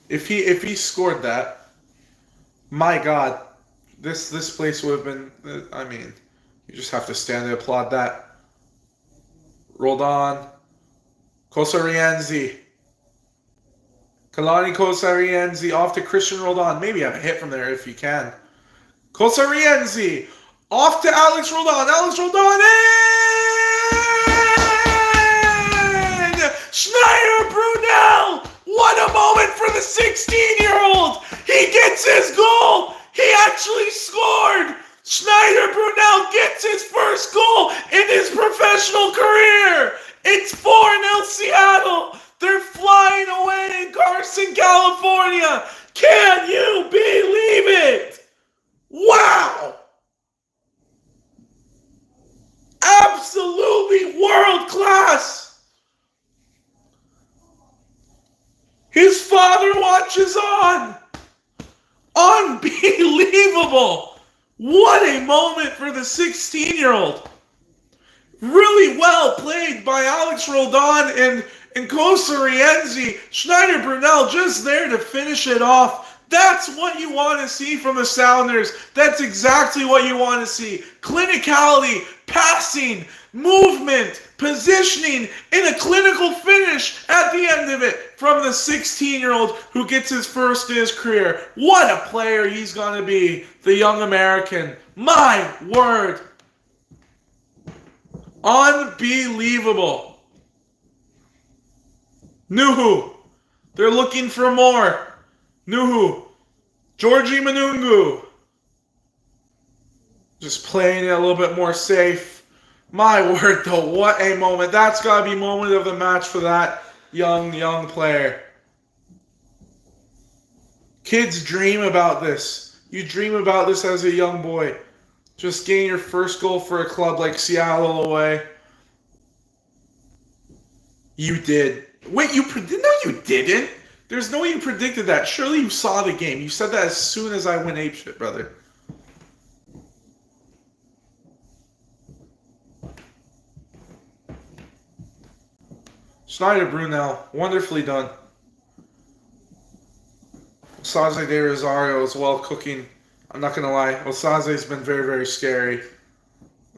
If he scored that, my God, this place would have been, I mean, you just have to stand and applaud that. Roldan. Costa Rienzi. Kalani Costa Rienzi off to Christian Roldan. Maybe have a hit from there if you can. Costa Rienzi off to Alex Roldan. Alex Roldan in! Schneider Brunel 16-year-old. He gets his goal. He actually scored. Schneider Brunel gets his first goal in his professional career. It's 4-0 Seattle. They're flying away in Carson, California. Can you believe it? Wow. Absolutely world class. His father watches on. Unbelievable. What a moment for the 16-year-old. Really well played by Alex Roldan and Kosa Rienzi. Schneider Brunel just there to finish it off. That's what you want to see from the Sounders. That's exactly what you want to see. Clinicality, passing, movement, positioning, and a clinical finish at the end of it from the 16-year-old who gets his first in his career. What a player he's going to be, the young American. My word. Unbelievable. Nuhu. They're looking for more. Nuhu. Georgie Manungu. Just playing it a little bit more safe. My word, though, what a moment. That's got to be moment of the match for that young player. Kids dream about this. You dream about this as a young boy. Just getting your first goal for a club like Seattle away. You did. Wait, you predicted? No, you didn't. There's no way you predicted that. Surely you saw the game. You said that as soon as I went apeshit, brother. Schneider Brunel, wonderfully done. Osaze de Rosario as well cooking. I'm not going to lie. Osaze's been very, very scary.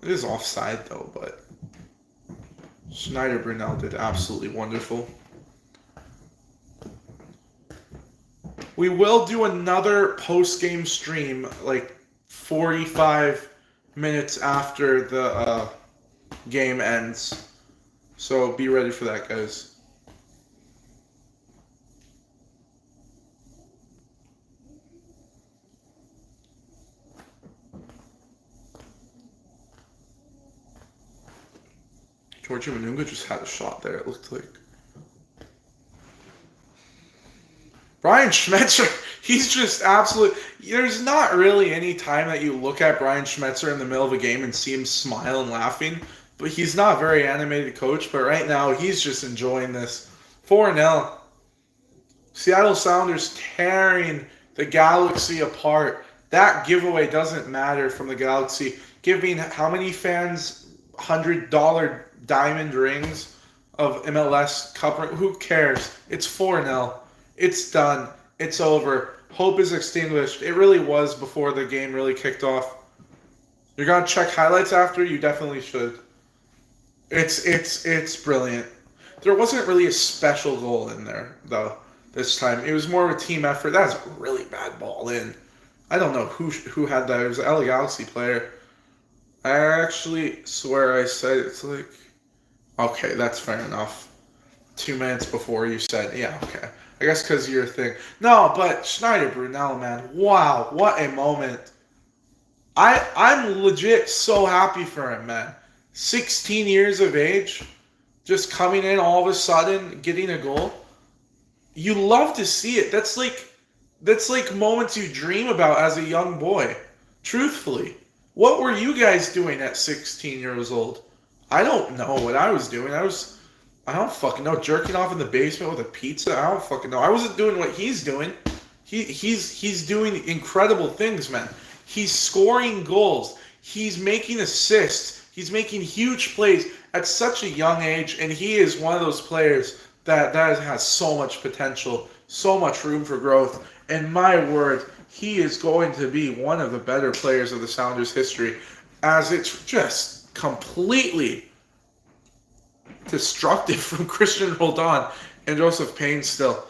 It is offside, though, but Schneider Brunel did absolutely wonderful. We will do another post-game stream, like 45 minutes after the game ends. So be ready for that, guys. Georgie Manunga just had a shot there, it looked like. Brian Schmetzer, he's just absolute. There's not really any time that you look at Brian Schmetzer in the middle of a game and see him smile and laughing. But he's not a very animated coach. But right now, he's just enjoying this. 4-0. Seattle Sounders tearing the Galaxy apart. That giveaway doesn't matter from the Galaxy. Giving how many fans $100 diamond rings of MLS Cup? Who cares? It's 4-0. It's done. It's over. Hope is extinguished. It really was before the game really kicked off. You're going to check highlights after? You definitely should. It's brilliant. There wasn't really a special goal in there, though, this time. It was more of a team effort. That was a really bad ball in. I don't know who had that. It was an LA Galaxy player. I actually swear I said it's like... Okay, that's fair enough. 2 minutes before you said, yeah, okay. I guess because of your thing. No, but Schneider Brunel, man. Wow, what a moment. I'm legit so happy for him, man. 16 years of age, just coming in all of a sudden, getting a goal. You love to see it. That's like moments you dream about as a young boy. Truthfully. What were you guys doing at 16 years old? I don't know what I was doing. I don't fucking know. Jerking off in the basement with a pizza? I don't fucking know. I wasn't doing what he's doing. He's doing incredible things, man. He's scoring goals. He's making assists. He's making huge plays at such a young age, and he is one of those players that has so much potential, so much room for growth. And my word, he is going to be one of the better players of the Sounders' history, as it's just completely destructive from Christian Roldan and Joseph Payne still.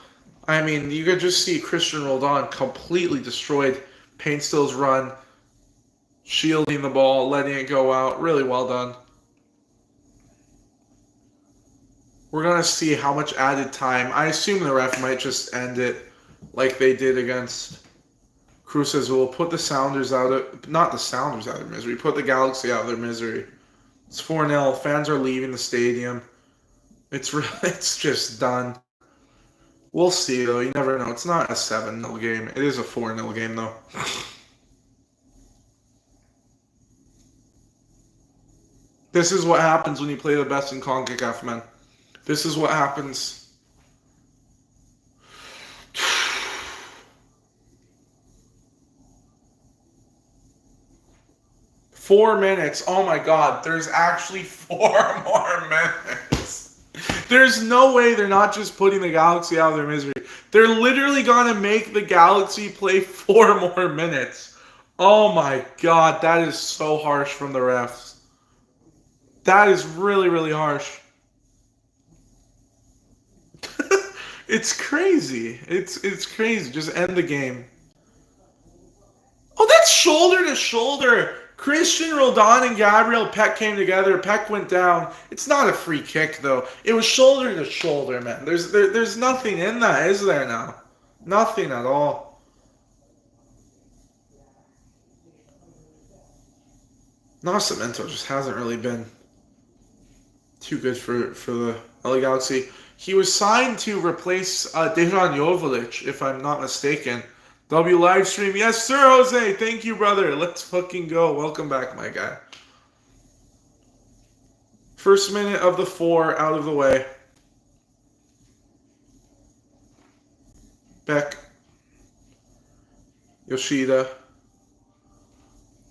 I mean, you could just see Christian Roldan completely destroyed Painstill's run, shielding the ball, letting it go out. Really well done. We're going to see how much added time. I assume the ref might just end it like they did against Cruz Azul. Put the Sounders out of, not the Sounders out of misery, put the Galaxy out of their misery. It's 4-0. Fans are leaving the stadium. It's just done. We'll see, though. You never know. It's not a 7-0 game. It is a 4-0 game, though. This is what happens when you play the best in CONCACAF, man. This is what happens. Four minutes. Oh my God. There's actually 4 more minutes. There's no way they're not just putting the Galaxy out of their misery. They're literally going to make the Galaxy play 4 more minutes. Oh my God. That is so harsh from the refs. That is really, really harsh. It's crazy. It's crazy. Just end the game. Oh, that's shoulder to shoulder. Christian Roldan and Gabriel Peck came together. Peck went down. It's not a free kick, though. It was shoulder to shoulder, man. There's nothing in that, is there now? Nothing at all. Nascimento just hasn't really been too good for the LA Galaxy. He was signed to replace Dejan Joveljic, if I'm not mistaken. W Livestream. Yes, sir, Jose. Thank you, brother. Let's fucking go. Welcome back, my guy. First minute of the 4 out of the way. Beck. Yoshida.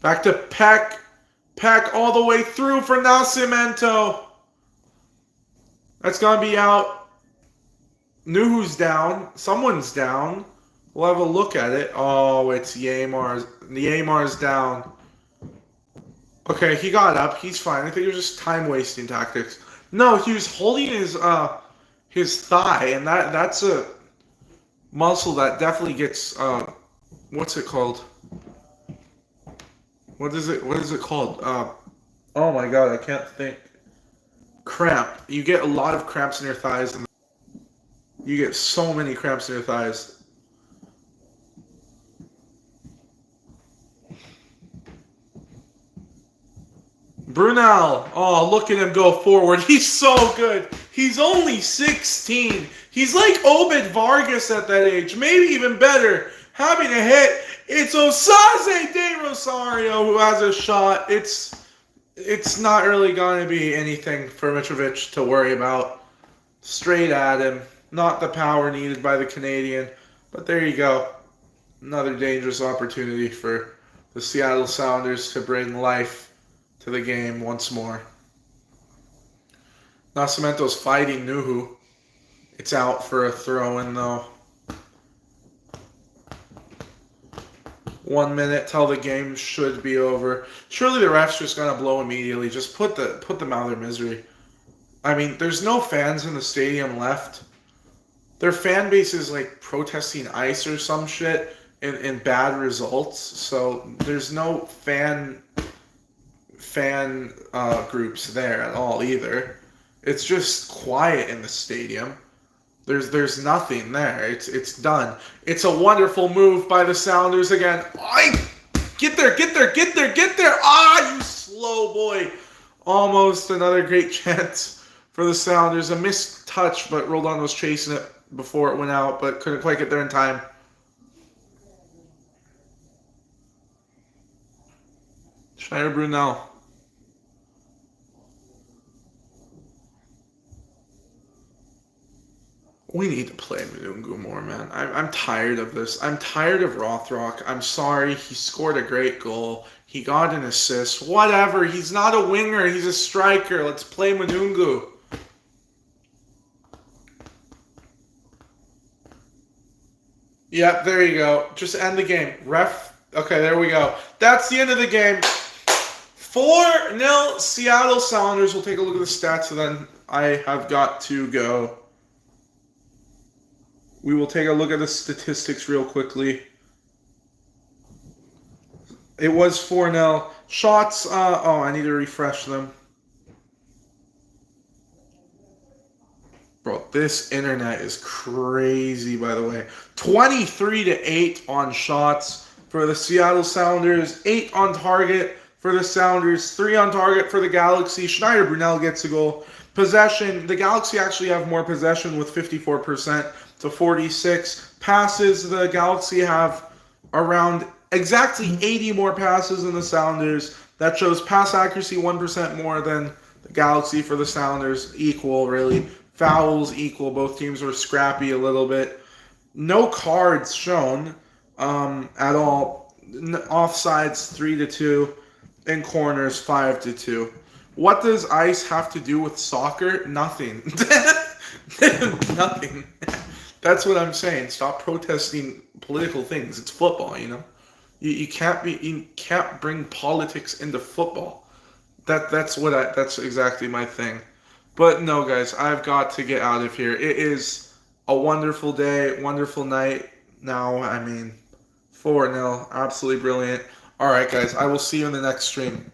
Back to Peck. Peck all the way through for Nascimento. That's going to be out. Nuhu's down. Someone's down. We'll have a look at it. Oh, it's Yaymar's. Yaymar's down. Okay, he got up. He's fine. I think it was just time-wasting tactics. No, he was holding his thigh, and that's a muscle that definitely gets what's it called? What is it called? Oh my God, I can't think. Cramp. You get a lot of cramps in your thighs, and you get so many cramps in your thighs. Brunel. Oh, look at him go forward. He's so good. He's only 16. He's like Obed Vargas at that age. Maybe even better. Having a hit. It's Osaze de Rosario who has a shot. It's not really going to be anything for Mitrovic to worry about. Straight at him. Not the power needed by the Canadian. But there you go. Another dangerous opportunity for the Seattle Sounders to bring life to the game once more. Nascimento's fighting Nuhu. It's out for a throw-in, though. 1 minute till the game should be over. Surely the ref's just gonna blow immediately. Just put them out of their misery. I mean, there's no fans in the stadium left. Their fan base is like protesting ICE or some shit in bad results. So there's no fan groups there at all either. It's just quiet in the stadium. There's nothing there. It's done. It's a wonderful move by the Sounders again. Get there. Ah, you slow boy. Almost another great chance for the Sounders. A missed touch, but Roldan was chasing it before it went out, but couldn't quite get there in time. Schneider Brunel. We need to play Mudungu more, man. I'm tired of this. I'm tired of Rothrock. I'm sorry. He scored a great goal. He got an assist. Whatever. He's not a winger. He's a striker. Let's play Mudungu. Yep, there you go. Just end the game. Ref. Okay, there we go. That's the end of the game. 4-0 Seattle Sounders. We'll take a look at the stats, and then I have got to go. We will take a look at the statistics real quickly. It was 4-0. Shots, I need to refresh them. Bro, this internet is crazy, by the way. 23-8 on shots for the Seattle Sounders, 8 on target for the Sounders, 3 on target for the Galaxy. Schneider Brunel gets a goal. Possession, the Galaxy actually have more possession with 54% to 46. Passes, the Galaxy have around exactly 80 more passes than the Sounders. That shows pass accuracy 1% more than the Galaxy for the Sounders. Equal, really. Fouls equal. Both teams were scrappy a little bit. No cards shown at all. Offsides 3-2, and corners 5-2. What does ice have to do with soccer? Nothing. Nothing. That's what I'm saying. Stop protesting political things. It's football, you know. You can't bring politics into football. That's exactly my thing. But no, guys, I've got to get out of here. It is a wonderful day, wonderful night. Now, I mean, 4-0, absolutely brilliant. All right, guys, I will see you in the next stream.